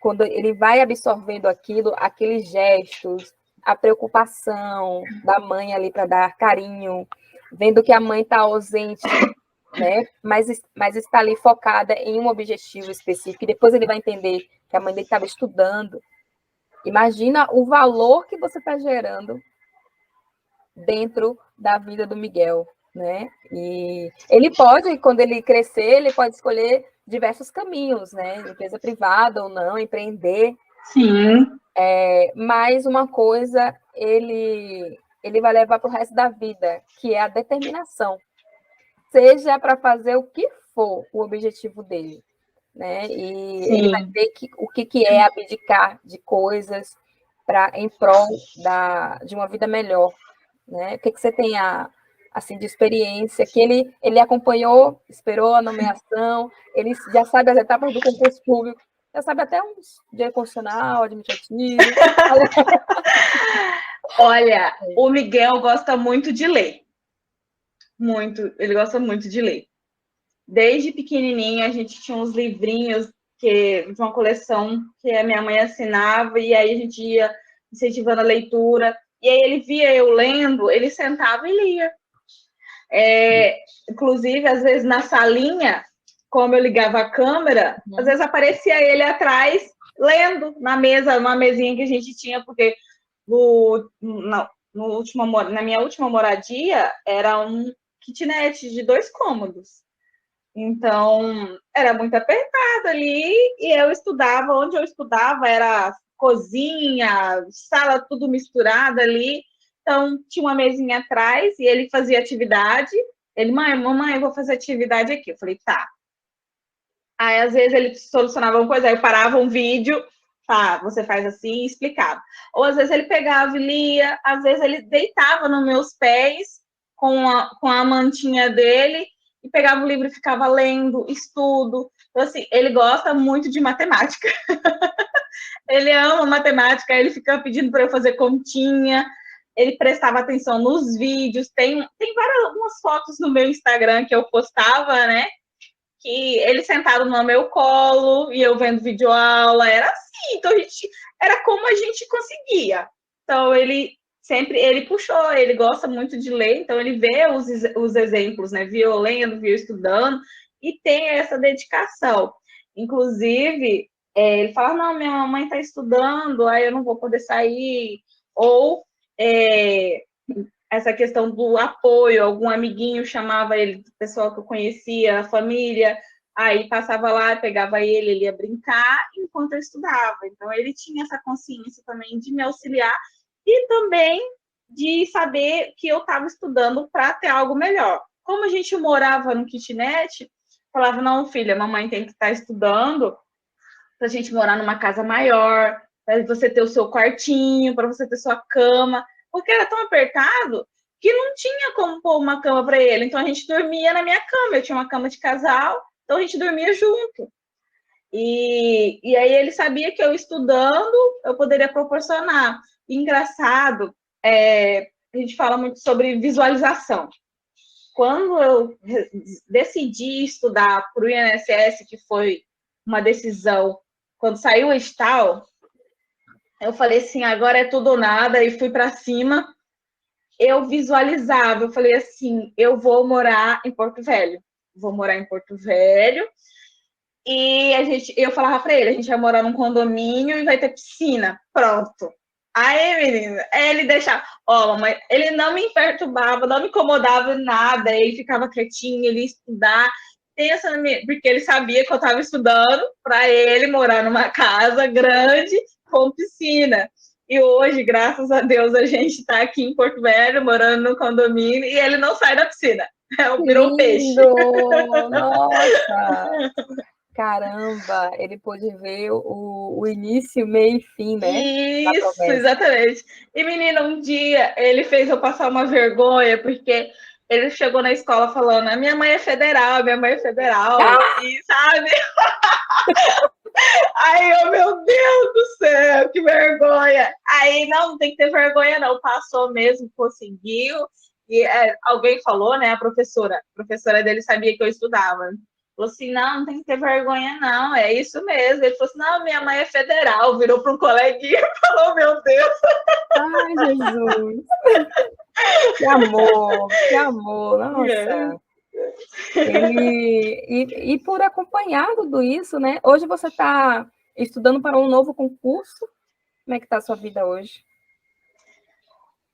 quando ele vai absorvendo aquilo, aqueles gestos, a preocupação da mãe ali para dar carinho, vendo que a mãe está ausente, né? Mas está ali focada em um objetivo específico, e depois ele vai entender que a mãe dele estava estudando. Imagina o valor que você está gerando dentro da vida do Miguel, né? E ele pode, quando ele crescer, ele pode escolher diversos caminhos, né? Empresa privada ou não, empreender. Sim. Mas uma coisa ele vai levar para o resto da vida, que é a determinação. Seja para fazer o que for o objetivo dele, né? E Sim. ele vai ver o que é abdicar de coisas em prol de uma vida melhor, né? O que você tem assim de experiência que ele acompanhou, esperou a nomeação, ele já sabe as etapas do concurso público, já sabe até uns direito constitucional, administrativo. Olha, o Miguel gosta muito de ler. Muito, ele gosta muito de ler. Desde pequenininho a gente tinha uns livrinhos de uma coleção que a minha mãe assinava, e aí a gente ia incentivando a leitura, e aí ele via eu lendo, ele sentava e lia. Inclusive, às vezes na salinha, como eu ligava a câmera, às vezes aparecia ele atrás lendo na mesa, uma mesinha que a gente tinha, porque na minha última moradia era um kitnet de 2 cômodos. Então, era muito apertado ali, e eu estudava, onde eu estudava era cozinha, sala, tudo misturado ali. Então, tinha uma mesinha atrás, e ele fazia atividade. Ele, mamãe, eu vou fazer atividade aqui. Eu falei, tá. Aí, às vezes, ele solucionava uma coisa, aí eu parava um vídeo, tá, você faz assim, e explicava. Ou, às vezes, ele pegava e lia, às vezes, ele deitava nos meus pés, com a mantinha dele, e pegava o livro e ficava lendo, estudo. Então, assim, ele gosta muito de matemática. Ele ama matemática, ele fica pedindo para eu fazer continha, ele prestava atenção nos vídeos. Tem algumas fotos no meu Instagram que eu postava, né? Que ele sentado no meu colo e eu vendo videoaula, era assim, então era como a gente conseguia. Então ele puxou, ele gosta muito de ler, então ele vê os exemplos, né? Viu eu lendo, viu eu estudando, e tem essa dedicação. Inclusive, ele fala, não, minha mamãe está estudando, aí eu não vou poder sair, ou essa questão do apoio, algum amiguinho chamava ele, pessoal que eu conhecia, a família, aí passava lá, pegava ele ia brincar enquanto eu estudava. Então, ele tinha essa consciência também de me auxiliar e também de saber que eu estava estudando para ter algo melhor. Como a gente morava no kitnet, falava, não, filha, mamãe tem que estar estudando para a gente morar numa casa maior, para você ter o seu quartinho, para você ter sua cama, porque era tão apertado que não tinha como pôr uma cama para ele. Então a gente dormia na minha cama, eu tinha uma cama de casal, então a gente dormia junto. E aí ele sabia que eu estudando, eu poderia proporcionar. E engraçado, a gente fala muito sobre visualização. Quando eu decidi estudar para o INSS, que foi uma decisão, quando saiu o edital, eu falei assim, agora é tudo ou nada, e fui para cima. Eu visualizava, eu falei assim, eu vou morar em Porto Velho. Vou morar em Porto Velho. E eu falava para ele, a gente vai morar num condomínio e vai ter piscina. Pronto. Aí, menina, ele deixava, mamãe, ele não me perturbava, não me incomodava em nada, ele ficava quietinho, ele ia estudar, porque ele sabia que eu estava estudando para ele morar numa casa grande com piscina. E hoje, graças a Deus, a gente está aqui em Porto Velho, morando no condomínio, e ele não sai da piscina. Virou um peixe. Nossa! Caramba, ele pôde ver o início, meio e fim, né? Isso, exatamente. E, menina, um dia ele fez eu passar uma vergonha, porque ele chegou na escola falando, a minha mãe é federal, e sabe? Aí, meu Deus do céu, que vergonha. Aí, não tem que ter vergonha, não. Passou mesmo, conseguiu. E alguém falou, né? A professora dele sabia que eu estudava. Falou assim, não tem que ter vergonha, não, é isso mesmo. Ele falou assim, não, minha mãe é federal. Virou para um coleguinha e falou, meu Deus. Ai, Jesus. Que amor, nossa. E por acompanhar tudo isso, né? Hoje você está estudando para um novo concurso. Como é que está a sua vida hoje?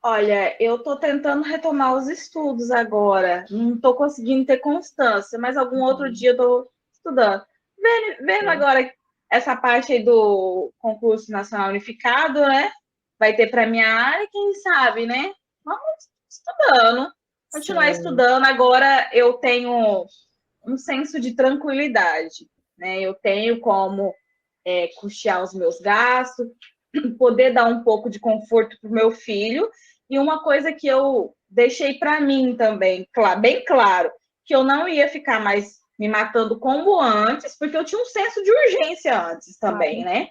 Olha, eu estou tentando retomar os estudos agora. Não estou conseguindo ter constância, mas algum outro Uhum. dia eu estou estudando. Vendo Sim, agora essa parte aí do concurso nacional unificado, né? Vai ter para minha área, quem sabe, né? Vamos estudando, continuar sim, estudando. Agora eu tenho um senso de tranquilidade, né? Eu tenho como custear os meus gastos, poder dar um pouco de conforto para o meu filho. E uma coisa que eu deixei para mim também, bem claro, que eu não ia ficar mais me matando como antes, porque eu tinha um senso de urgência antes também, claro. né?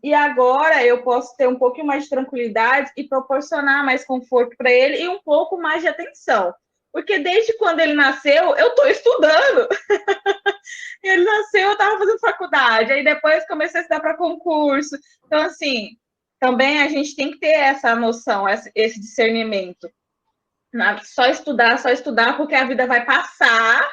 E agora eu posso ter um pouquinho mais de tranquilidade e proporcionar mais conforto para ele e um pouco mais de atenção. Porque desde quando ele nasceu, eu estou estudando. Ele nasceu, eu estava fazendo faculdade, aí depois comecei a estudar para concurso. Então, assim, também a gente tem que ter essa noção, esse discernimento. Só estudar, porque a vida vai passar,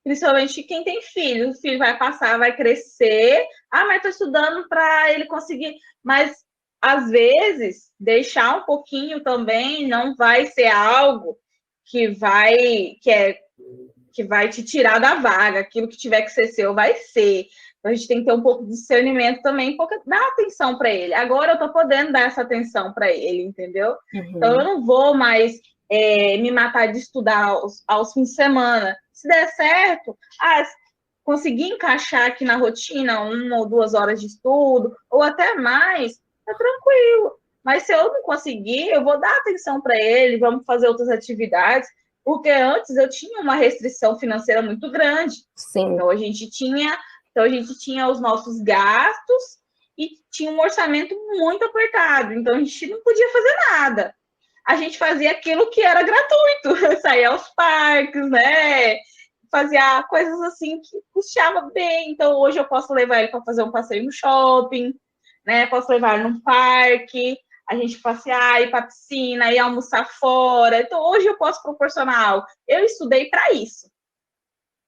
principalmente quem tem filho. O filho vai passar, vai crescer. Ah, mas estou estudando para ele conseguir. Mas, às vezes, deixar um pouquinho também não vai ser algo que vai, que é que vai te tirar da vaga, aquilo que tiver que ser seu vai ser. Então, a gente tem que ter um pouco de discernimento também, porque dá atenção para ele. Agora eu estou podendo dar essa atenção para ele, entendeu? Então eu Uhum. não vou mais me matar de estudar aos fins de semana. Se der certo, conseguir encaixar aqui na rotina 1 ou 2 horas de estudo, ou até mais, é tranquilo. Mas se eu não conseguir, eu vou dar atenção para ele, vamos fazer outras atividades, porque antes eu tinha uma restrição financeira muito grande. Sim, Então a gente tinha os nossos gastos e tinha um orçamento muito apertado. Então a gente não podia fazer nada. A gente fazia aquilo que era gratuito, saía aos parques, né? Fazia coisas assim que custeava bem. Então hoje eu posso levar ele para fazer um passeio no shopping, né? Posso levar ele num parque, a gente passear, ir para a piscina, ir almoçar fora. Então hoje eu posso proporcionar algo. Eu estudei para isso,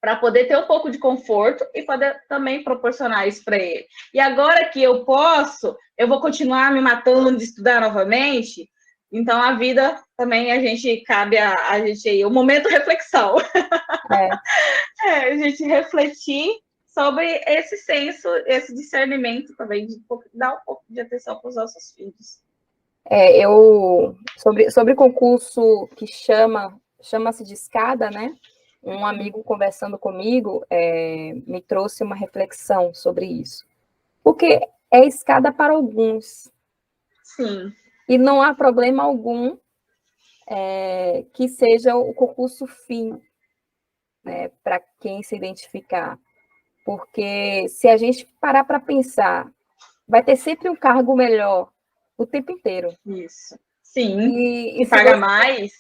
para poder ter um pouco de conforto e poder também proporcionar isso para ele. E agora que eu posso, eu vou continuar me matando de estudar novamente. Então a vida também a gente cabe a gente aí, o momento reflexão. é. A gente refletir sobre esse senso, esse discernimento também, de dar um pouco de atenção para os nossos filhos. Eu sobre concurso que chama-se de escada, né? Um amigo conversando comigo me trouxe uma reflexão sobre isso. Porque é escada para alguns, Sim. e não há problema algum que seja o concurso fim, né, para quem se identificar. Porque se a gente parar para pensar, vai ter sempre um cargo melhor o tempo inteiro. Isso. Sim. E Que se paga você mais.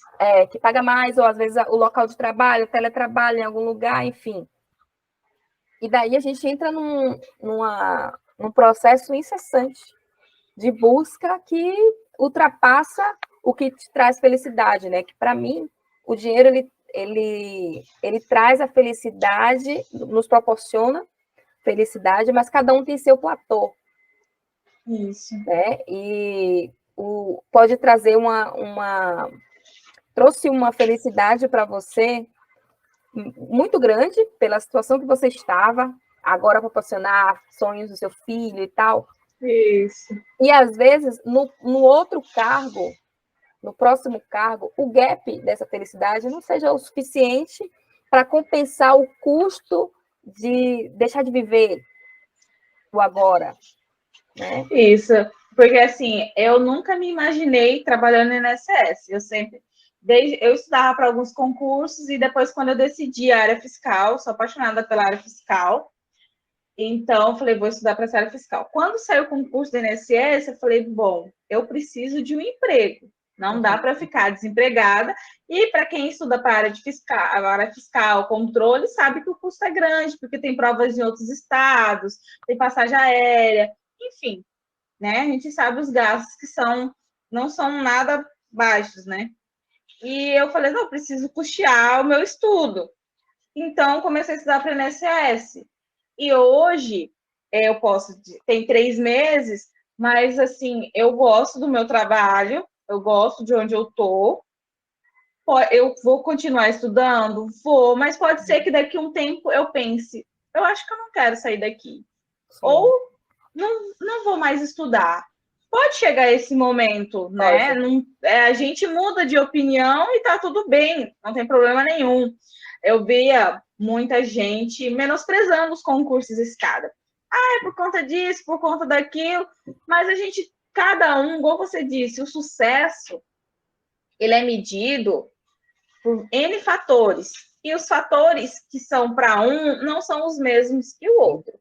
que paga mais, ou às vezes o local de trabalho, o teletrabalho em algum lugar, enfim. E daí a gente entra num processo incessante de busca que ultrapassa o que te traz felicidade, né? Que para mim o dinheiro ele traz a felicidade, nos proporciona felicidade, mas cada um tem seu platô, Isso. né? E pode trazer trouxe uma felicidade para você muito grande pela situação que você estava, agora proporcionar sonhos do seu filho e tal. Isso. E às vezes, no outro cargo, no próximo cargo, o gap dessa felicidade não seja o suficiente para compensar o custo de deixar de viver o agora, né? Isso, porque assim, eu nunca me imaginei trabalhando no INSS. Eu estudava para alguns concursos e depois, quando eu decidi a área fiscal, sou apaixonada pela área fiscal, então eu falei, vou estudar para essa área fiscal. Quando saiu o concurso do INSS, eu falei, bom, eu preciso de um emprego. Não dá Uhum. para ficar desempregada. E para quem estuda para a área fiscal, controle, sabe que o custo é grande, porque tem provas em outros estados, tem passagem aérea, enfim, né? A gente sabe os gastos que não são nada baixos, né? E eu falei, não, eu preciso custear o meu estudo. Então, comecei a estudar para o INSS. E hoje, tem 3 meses, mas, assim, eu gosto do meu trabalho, eu gosto de onde eu tô, eu vou continuar estudando? Vou, mas pode ser que daqui a um tempo eu pense, eu acho que eu não quero sair daqui. Sim. Ou não vou mais estudar. Pode chegar esse momento, né? Não, a gente muda de opinião e tá tudo bem, não tem problema nenhum. Eu via muita gente menosprezando os concursos escada. Ah, é por conta disso, por conta daquilo. Mas a gente, cada um, igual você disse, o sucesso, ele é medido por N fatores. E os fatores que são para um não são os mesmos que o outro.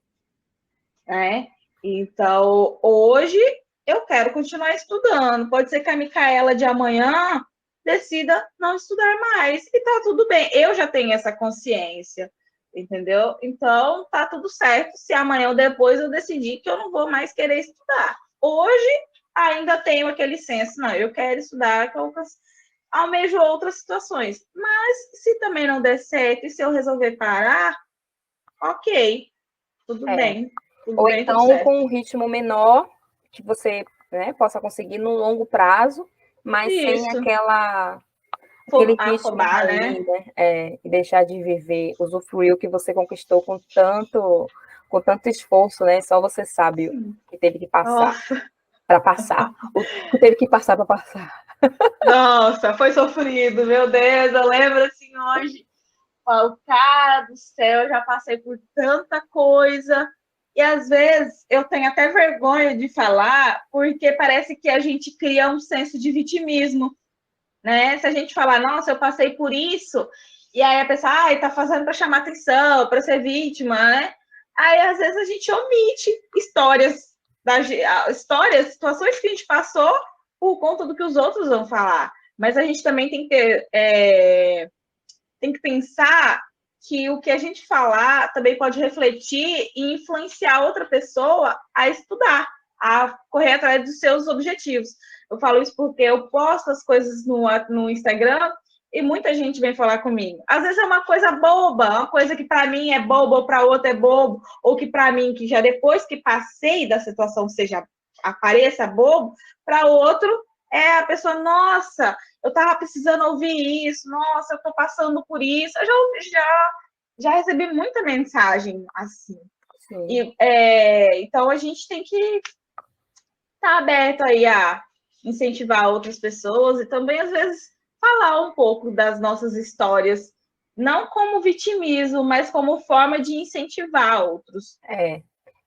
Né? Então, hoje eu quero continuar estudando. Pode ser que a Micaela de amanhã decida não estudar mais. E tá tudo bem. Eu já tenho essa consciência, entendeu? Então, tá tudo certo se amanhã ou depois eu decidir que eu não vou mais querer estudar. Hoje, ainda tenho aquele senso, não, eu quero estudar, que eu almejo outras situações. Mas, se também não der certo e se eu resolver parar, ok, tudo bem. Ou então com um ritmo menor, que você, né, possa conseguir no longo prazo, mas sem aquele ritmo ali, né? E deixar de viver, usufruir o que você conquistou com tanto esforço, né? Só você sabe o que teve que passar para passar. O que teve que passar para passar. Nossa, foi sofrido, meu Deus, eu lembro assim hoje, o cara do céu, eu já passei por tanta coisa, e às vezes eu tenho até vergonha de falar, porque parece que a gente cria um senso de vitimismo, né? Se a gente falar, nossa, eu passei por isso, e aí a pessoa, ai, tá fazendo para chamar atenção, para ser vítima, né? Aí às vezes a gente omite situações que a gente passou por conta do que os outros vão falar. Mas a gente também tem que tem que pensar que o que a gente falar também pode refletir e influenciar outra pessoa a estudar, a correr atrás dos seus objetivos. Eu falo isso porque eu posto as coisas no Instagram e muita gente vem falar comigo. Às vezes é uma coisa boba, uma coisa que para mim é boba ou para outra é bobo, ou que para mim, que já depois que passei da situação, seja apareça bobo, para outro a pessoa, nossa, eu estava precisando ouvir isso, nossa, eu estou passando por isso. Eu já recebi muita mensagem assim. Então a gente tem que estar aberto aí a incentivar outras pessoas e também, às vezes, falar um pouco das nossas histórias, não como vitimismo, mas como forma de incentivar outros.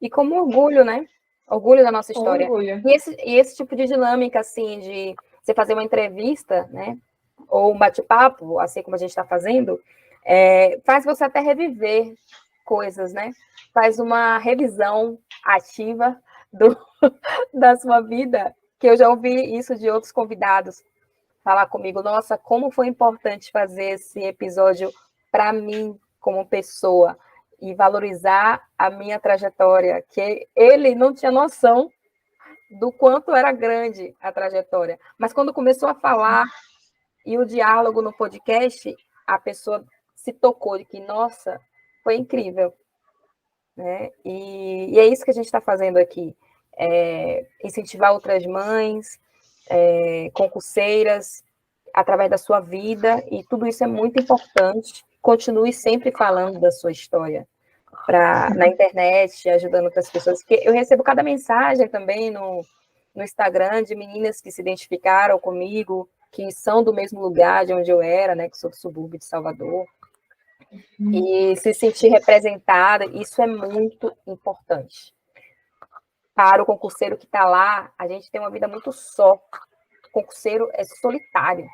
E como orgulho, né? Orgulho da nossa história. Orgulho. E esse tipo de dinâmica, assim, de você fazer uma entrevista, né? Ou um bate-papo, assim como a gente está fazendo, faz você até reviver coisas, né? Faz uma revisão ativa da sua vida, que eu já ouvi isso de outros convidados falar comigo. Nossa, como foi importante fazer esse episódio para mim, como pessoa, e valorizar a minha trajetória, que ele não tinha noção do quanto era grande a trajetória. Mas quando começou a falar e o diálogo no podcast, a pessoa se tocou de que, nossa, foi incrível. Né? E é isso que a gente está fazendo aqui. Incentivar outras mães, concurseiras, através da sua vida, e tudo isso é muito importante. Continue sempre falando da sua história na internet, ajudando outras pessoas, que eu recebo cada mensagem também no Instagram de meninas que se identificaram comigo, que são do mesmo lugar de onde eu era, né, que sou do subúrbio de Salvador, e se sentir representada, isso é muito importante. Para o concurseiro que está lá, a gente tem uma vida muito só. O concurseiro é solitário.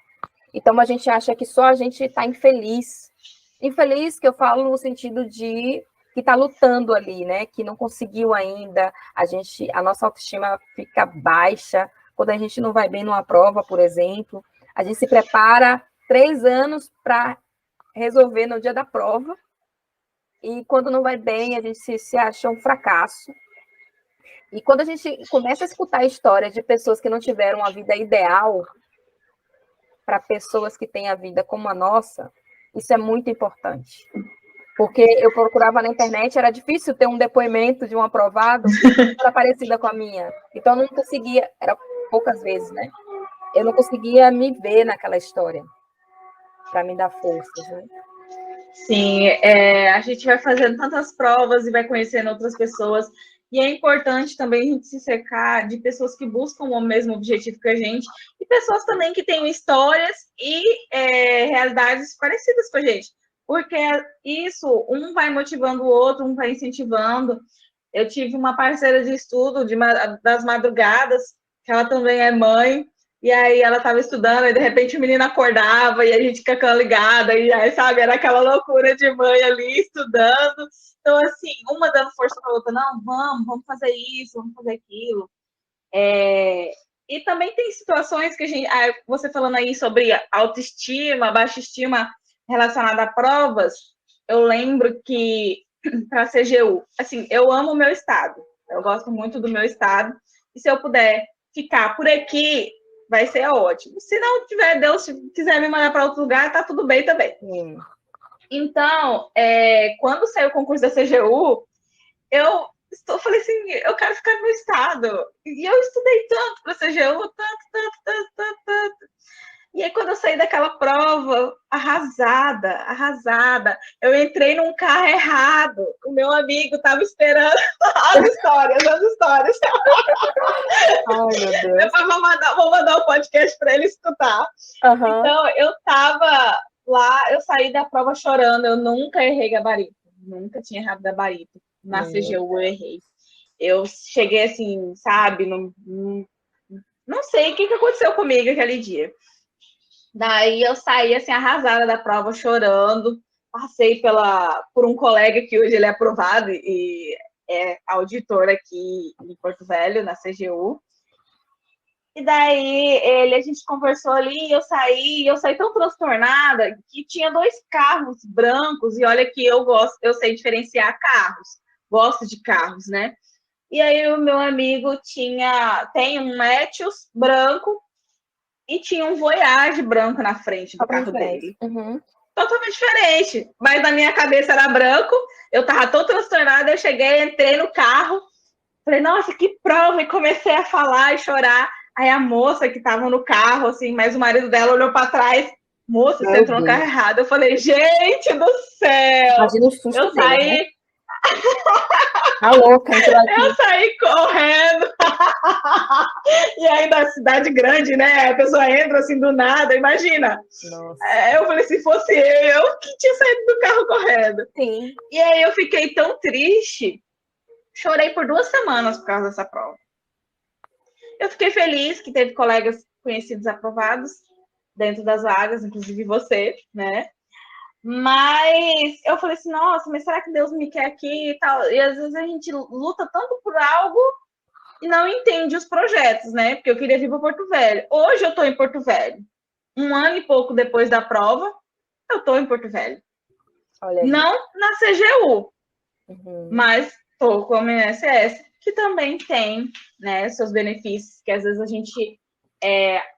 Então, a gente acha que só a gente está infeliz. Infeliz, que eu falo no sentido de que está lutando ali, né? Que não conseguiu ainda. A nossa autoestima fica baixa quando a gente não vai bem numa prova, por exemplo. A gente se prepara 3 anos para resolver no dia da prova. E quando não vai bem, a gente se acha um fracasso. E quando a gente começa a escutar histórias de pessoas que não tiveram uma vida ideal, para pessoas que têm a vida como a nossa, isso é muito importante. Porque eu procurava na internet, era difícil ter um depoimento de um aprovado que era parecida com a minha. Então, eu não conseguia, era poucas vezes, né? eu não conseguia me ver naquela história para me dar forças, né? Sim, a gente vai fazendo tantas provas e vai conhecendo outras pessoas. E é importante também a gente se cercar de pessoas que buscam o mesmo objetivo que a gente e pessoas também que têm histórias e realidades parecidas com a gente. Porque isso, um vai motivando o outro, um vai incentivando. Eu tive uma parceira de estudo das madrugadas, que ela também é mãe, e aí ela estava estudando, e de repente o menino acordava, e a gente ficava ligada, e aí, sabe, era aquela loucura de mãe ali estudando. Então, assim, uma dando força para a outra, não, vamos fazer isso, vamos fazer aquilo. E também tem situações que a gente, você falando aí sobre autoestima, baixa estima relacionada a provas, eu lembro que para a CGU, assim, eu amo o meu estado, eu gosto muito do meu estado, e se eu puder ficar por aqui, vai ser ótimo. Se não tiver, Deus quiser me mandar para outro lugar, tá tudo bem também. Sim. Então, quando saiu o concurso da CGU, eu falei assim, eu quero ficar no meu estado. E eu estudei tanto para a CGU, tanto. E aí, quando eu saí daquela prova, arrasada, eu entrei num carro errado. O meu amigo estava esperando as histórias. Ai, meu Deus. Depois vou mandar o podcast para ele escutar. Uhum. Então, eu estava lá, eu saí da prova chorando. Eu nunca errei gabarito. Nunca tinha errado gabarito. Na CGU eu errei. Eu cheguei assim, sabe? Não sei o que aconteceu comigo aquele dia. Daí eu saí assim arrasada da prova, chorando. Passei por um colega que hoje ele é aprovado e é auditor aqui em Porto Velho, na CGU. E daí a gente conversou ali, eu saí tão transtornada que tinha 2 carros brancos, e olha que eu sei diferenciar carros, gosto de carros, né? E aí o meu amigo tem um Etios branco e tinha um Voyage branco na frente do carro dele. Uhum. Totalmente diferente, mas na minha cabeça era branco, eu tava toda transtornada, eu cheguei, entrei no carro, falei, nossa, que prova, e comecei a falar e chorar. Aí a moça que tava no carro, assim, mas o marido dela olhou para trás, moça, você entrou no carro errado. Eu falei, gente do céu! Imagina o susto Eu dele, saí... né? Tá louca, entrou aqui. Eu saí correndo. E aí da cidade grande, né? A pessoa entra assim do nada, imagina. Nossa. Eu falei, se fosse eu que tinha saído do carro correndo. Sim. E aí eu fiquei tão triste, chorei por 2 semanas por causa dessa prova. Eu fiquei feliz que teve colegas conhecidos aprovados dentro das vagas, inclusive você, né? Mas eu falei assim, nossa, mas será que Deus me quer aqui e tal? E às vezes a gente luta tanto por algo e não entende os projetos, né? Porque eu queria vir para Porto Velho. Hoje eu estou em Porto Velho. 1 ano e pouco depois da prova, eu estou em Porto Velho. Não na CGU, mas estou com a INSS, que também tem, né, seus benefícios, que às vezes a gente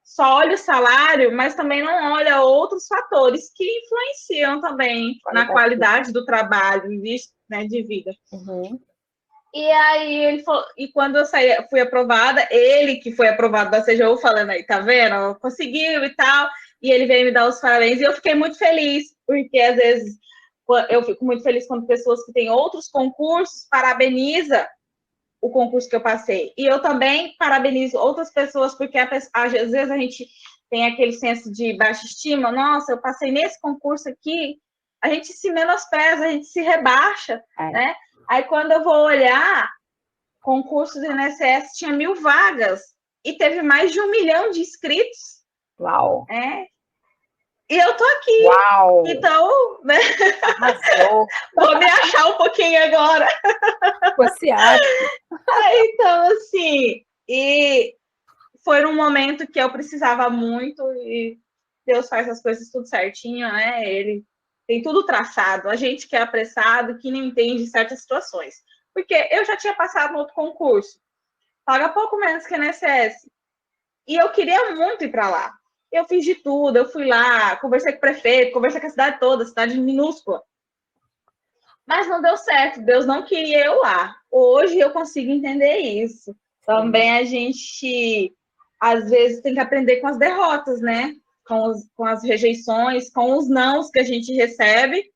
só olha o salário, mas também não olha outros fatores que influenciam também na qualidade do trabalho, né, de vida. Uhum. E aí ele falou, e quando eu fui aprovada, ele que foi aprovado da CGU, falando aí, tá vendo? Conseguiu e tal. E ele veio me dar os parabéns, e eu fiquei muito feliz, porque às vezes eu fico muito feliz quando pessoas que têm outros concursos parabenizam o concurso que eu passei. E eu também parabenizo outras pessoas, porque às vezes a gente tem aquele senso de baixa estima. Nossa, eu passei nesse concurso aqui, a gente se menospreza, a gente se rebaixa, né? Aí quando eu vou olhar, concurso do INSS tinha 1.000 vagas e teve mais de 1 milhão de inscritos. Uau! E eu tô aqui. Uau! Então, né? Arrasou. Vou me achar um pouquinho agora. Você acha? Então, assim, e foi um momento que eu precisava muito e Deus faz as coisas tudo certinho, né? Ele tem tudo traçado. A gente que é apressado, que não entende certas situações. Porque eu já tinha passado no outro concurso, paga pouco menos que a INSS. E eu queria muito ir para lá. Eu fiz de tudo, eu fui lá, conversei com o prefeito, conversei com a cidade toda, cidade minúscula. Mas não deu certo, Deus não queria eu lá. Hoje eu consigo entender isso. Também a gente às vezes tem que aprender com as derrotas, né? Com as rejeições, com os nãos que a gente recebe,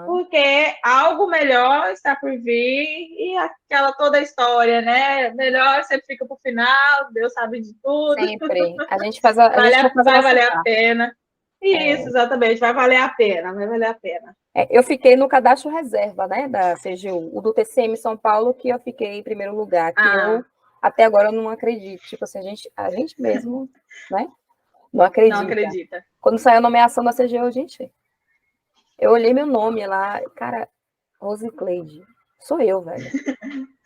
porque algo melhor está por vir, e aquela toda a história, né? Melhor você fica para o final, Deus sabe de tudo. Sempre. A gente faz a gente vai valer a pena. Isso, exatamente, vai valer a pena, vai valer a pena. Eu fiquei no cadastro reserva, né, da CGU, o do TCM São Paulo, que eu fiquei em primeiro lugar, que eu, até agora, eu não acredito. Tipo assim, a gente mesmo, né, não acredita. Não acredita. Quando saiu a nomeação da CGU, gente, eu olhei meu nome lá, cara, Rose Cleide, sou eu, velho.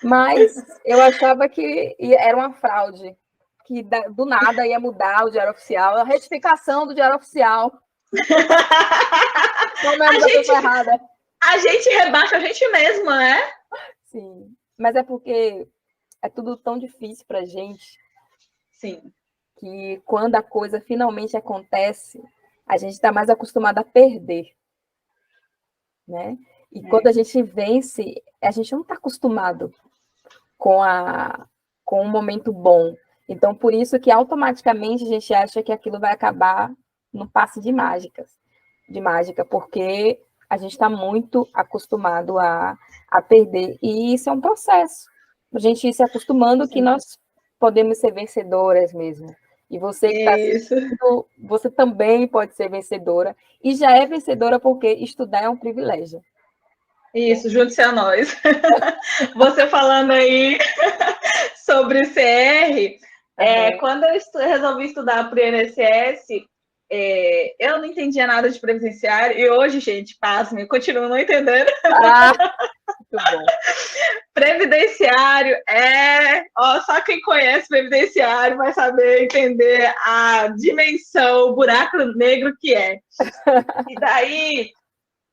Mas eu achava que era uma fraude, que do nada ia mudar o Diário Oficial, a retificação do Diário Oficial. A gente rebaixa a gente mesma, né? Sim, mas é porque é tudo tão difícil pra gente. Sim. Que quando a coisa finalmente acontece, a gente está mais acostumado a perder, né? E quando a gente vence, a gente não está acostumado com um momento bom. Então, por isso que automaticamente a gente acha que aquilo vai acabar no passe de mágica, porque a gente está muito acostumado a perder. E isso é um processo. A gente ir se acostumando que nós podemos ser vencedoras mesmo. E você que está assistindo, você também pode ser vencedora. E já é vencedora porque estudar é um privilégio. Isso, junte-se a nós. Você falando aí sobre o CR, quando eu resolvi estudar para o INSS, eu não entendia nada de previdenciário, e hoje, gente, pasme, eu continuo não entendendo. Muito bom. Previdenciário só quem conhece previdenciário vai saber entender a dimensão, o buraco negro que é. E daí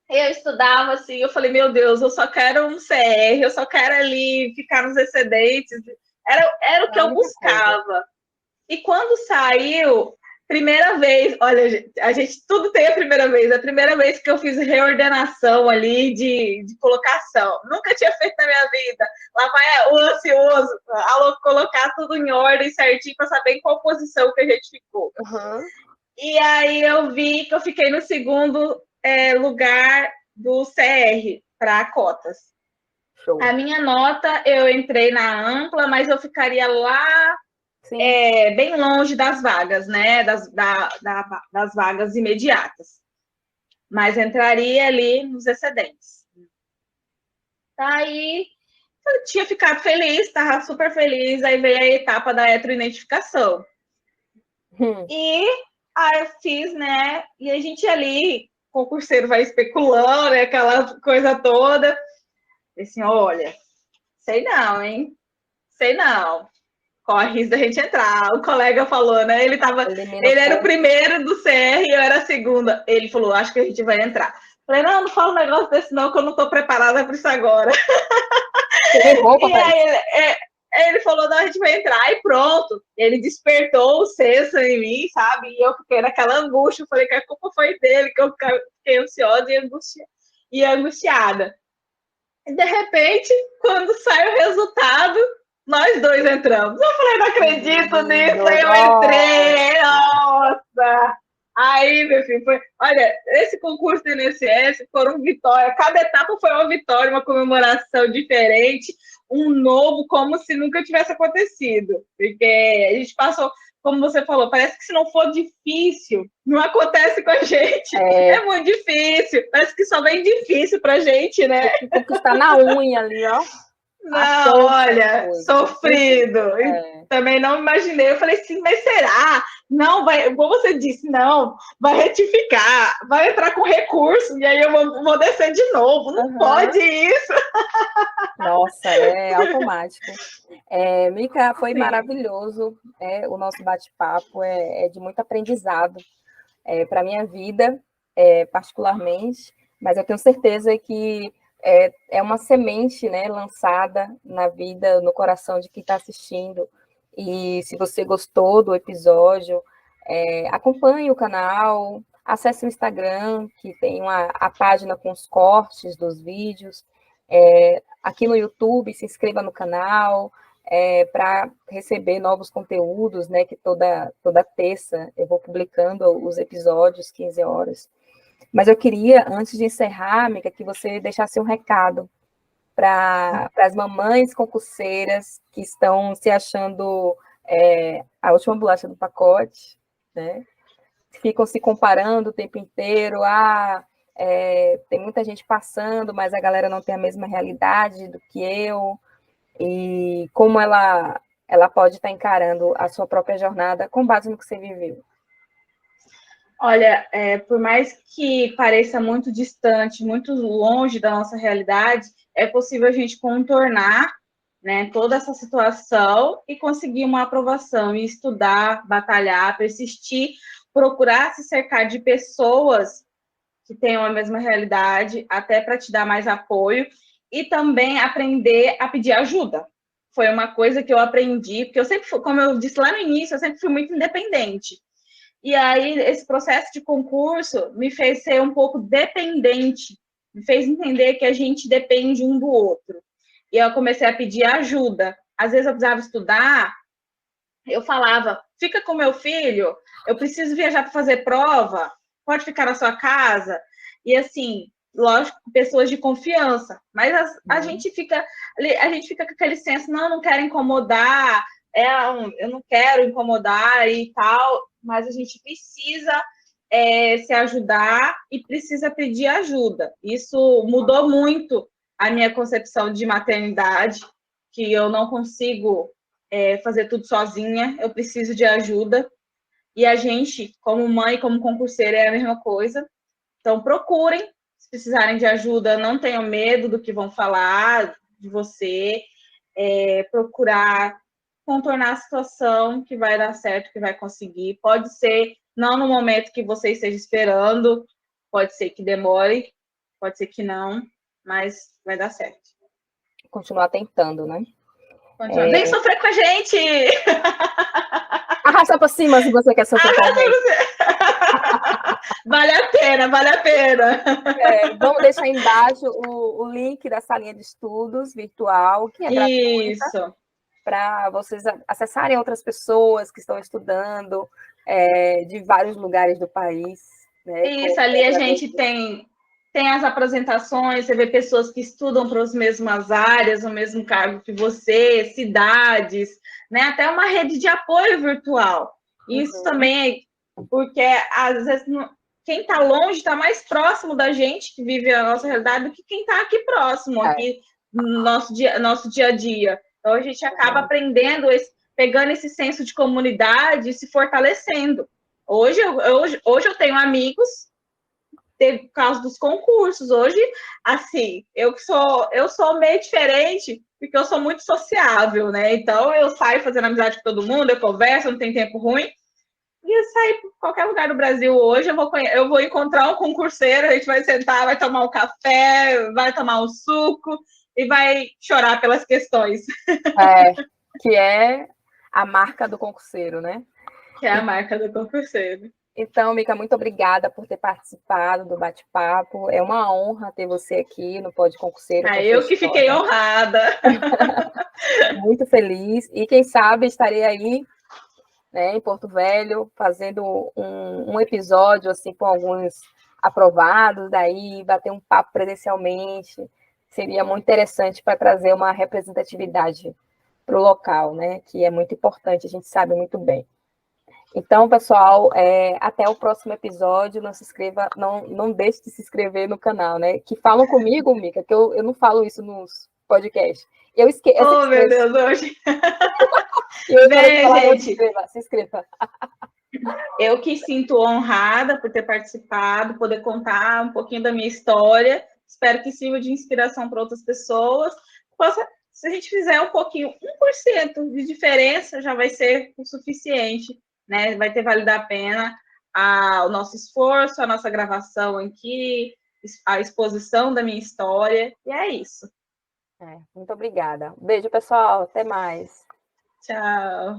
eu estudava assim, eu falei, meu Deus, eu só quero um CR, eu só quero ali ficar nos excedentes. Era o que eu buscava. E quando saiu, primeira vez, olha, a gente tudo tem a primeira vez que eu fiz reordenação ali de colocação. Nunca tinha feito na minha vida. Lá vai o ansioso, colocar tudo em ordem certinho para saber em qual posição que a gente ficou. E aí eu vi que eu fiquei no segundo lugar do CR para cotas. Show. A minha nota, eu entrei na ampla, mas eu ficaria lá bem longe das vagas, né? Das vagas imediatas. Mas entraria ali nos excedentes. Aí eu tinha ficado feliz, estava super feliz, aí veio a etapa da heteroidentificação. E aí eu fiz, né? E a gente ali, concurseiro vai especulando, né? Aquela coisa toda. Assim, olha, sei não, hein? Sei não. Corre risco da gente entrar. O colega falou, né? Ele era o primeiro do CR e eu era a segunda. Ele falou, acho que a gente vai entrar. Falei, não fala um negócio desse não, que eu não estou preparada para isso agora. E aí ele falou, não, a gente vai entrar, e pronto. Ele despertou o senso em mim, sabe? E eu fiquei naquela angústia, eu falei que a culpa foi dele, que eu fiquei ansiosa e angustiada. E, de repente, quando sai o resultado, nós dois entramos. Eu falei, não acredito nisso, eu entrei, nossa! Aí, meu filho, olha, esse concurso do INSS foram vitórias, cada etapa foi uma vitória, uma comemoração diferente, um novo, como se nunca tivesse acontecido. Porque a gente passou, como você falou, parece que se não for difícil, não acontece com a gente. É muito difícil, parece que só vem difícil pra gente, né? Tem que conquistar na unha ali, ó. Não, olha, sofrido. Também não imaginei. Eu falei assim, mas será? Não, vai, como você disse, não, vai retificar, vai entrar com recurso, e aí eu vou descer de novo. Não pode isso. Nossa, é automático. Mica, foi maravilhoso. O nosso bate-papo é de muito aprendizado para a minha vida, particularmente, mas eu tenho certeza que é uma semente, né, lançada na vida, no coração de quem está assistindo. E se você gostou do episódio, acompanhe o canal, acesse o Instagram, que tem a página com os cortes dos vídeos. Aqui no YouTube, se inscreva no canal, para receber novos conteúdos, né? Que toda terça eu vou publicando os episódios, 15 horas. Mas eu queria, antes de encerrar, amiga, que você deixasse um recado para as mamães concurseiras que estão se achando a última bolacha do pacote, né? Ficam se comparando o tempo inteiro. Tem muita gente passando, mas a galera não tem a mesma realidade do que eu. E como ela pode estar encarando a sua própria jornada com base no que você viveu. Olha, por mais que pareça muito distante, muito longe da nossa realidade, é possível a gente contornar, né, toda essa situação e conseguir uma aprovação, e estudar, batalhar, persistir, procurar se cercar de pessoas que tenham a mesma realidade, até para te dar mais apoio, e também aprender a pedir ajuda. Foi uma coisa que eu aprendi, porque eu sempre fui, como eu disse lá no início, eu sempre fui muito independente. E aí, esse processo de concurso me fez ser um pouco dependente, me fez entender que a gente depende um do outro. E eu comecei a pedir ajuda. Às vezes eu precisava estudar, eu falava, fica com meu filho, eu preciso viajar para fazer prova, pode ficar na sua casa. E assim, lógico, pessoas de confiança, mas a gente fica com aquele senso, não quero incomodar, eu não quero incomodar e tal, mas a gente precisa se ajudar e precisa pedir ajuda. Isso mudou muito a minha concepção de maternidade, que eu não consigo fazer tudo sozinha, eu preciso de ajuda. E a gente, como mãe, como concurseira, é a mesma coisa. Então, procurem, se precisarem de ajuda, não tenham medo do que vão falar de você, procurar contornar a situação, que vai dar certo, que vai conseguir. Pode ser não no momento que você esteja esperando, pode ser que demore, pode ser que não, mas vai dar certo. Continuar tentando, né? Vem sofrer com a gente! Arrasta para cima se você quer sofrer com a gente. Vale a pena, vale a pena. Vamos deixar embaixo o link da salinha de estudos virtual, que é gratuita, para vocês acessarem outras pessoas que estão estudando de vários lugares do país. Né? Isso, ali a gente tem as apresentações, você vê pessoas que estudam para as mesmas áreas, o mesmo cargo que você, cidades, né? Até uma rede de apoio virtual. Isso também, porque às vezes quem está longe está mais próximo da gente, que vive a nossa realidade, do que quem está aqui próximo, aqui no nosso dia a dia. Então a gente acaba aprendendo, pegando esse senso de comunidade e se fortalecendo. Hoje eu tenho amigos por causa dos concursos. Hoje, assim, eu sou meio diferente, porque eu sou muito sociável, né? Então, eu saio fazendo amizade com todo mundo, eu converso, não tem tempo ruim. E eu sair para qualquer lugar do Brasil hoje, eu vou encontrar um concurseiro, a gente vai sentar, vai tomar um café, vai tomar um suco e vai chorar pelas questões. Que é a marca do concurseiro, né? Que é a marca do concurseiro. Então, Mica, muito obrigada por ter participado do bate-papo. É uma honra ter você aqui no Pod Concurseiro. Eu que fiquei honrada. Muito feliz. E quem sabe estarei aí, né, em Porto Velho, fazendo um episódio assim com alguns aprovados, daí bater um papo presencialmente. Seria muito interessante para trazer uma representatividade para o local, né? Que é muito importante, a gente sabe muito bem. Então, pessoal, até o próximo episódio. Não se inscreva, não deixe de se inscrever no canal, né? Que falam comigo, Mica, que eu não falo isso nos podcasts. Eu esqueço. Oh, meu Deus, hoje. Gente. Se inscreva. Eu que sinto honrada por ter participado, poder contar um pouquinho da minha história. Espero que sirva de inspiração para outras pessoas. Se a gente fizer um pouquinho, 1% de diferença, já vai ser o suficiente, né? Vai ter valido a pena o nosso esforço, a nossa gravação aqui, a exposição da minha história. E é isso. Muito obrigada. Beijo, pessoal. Até mais. Tchau.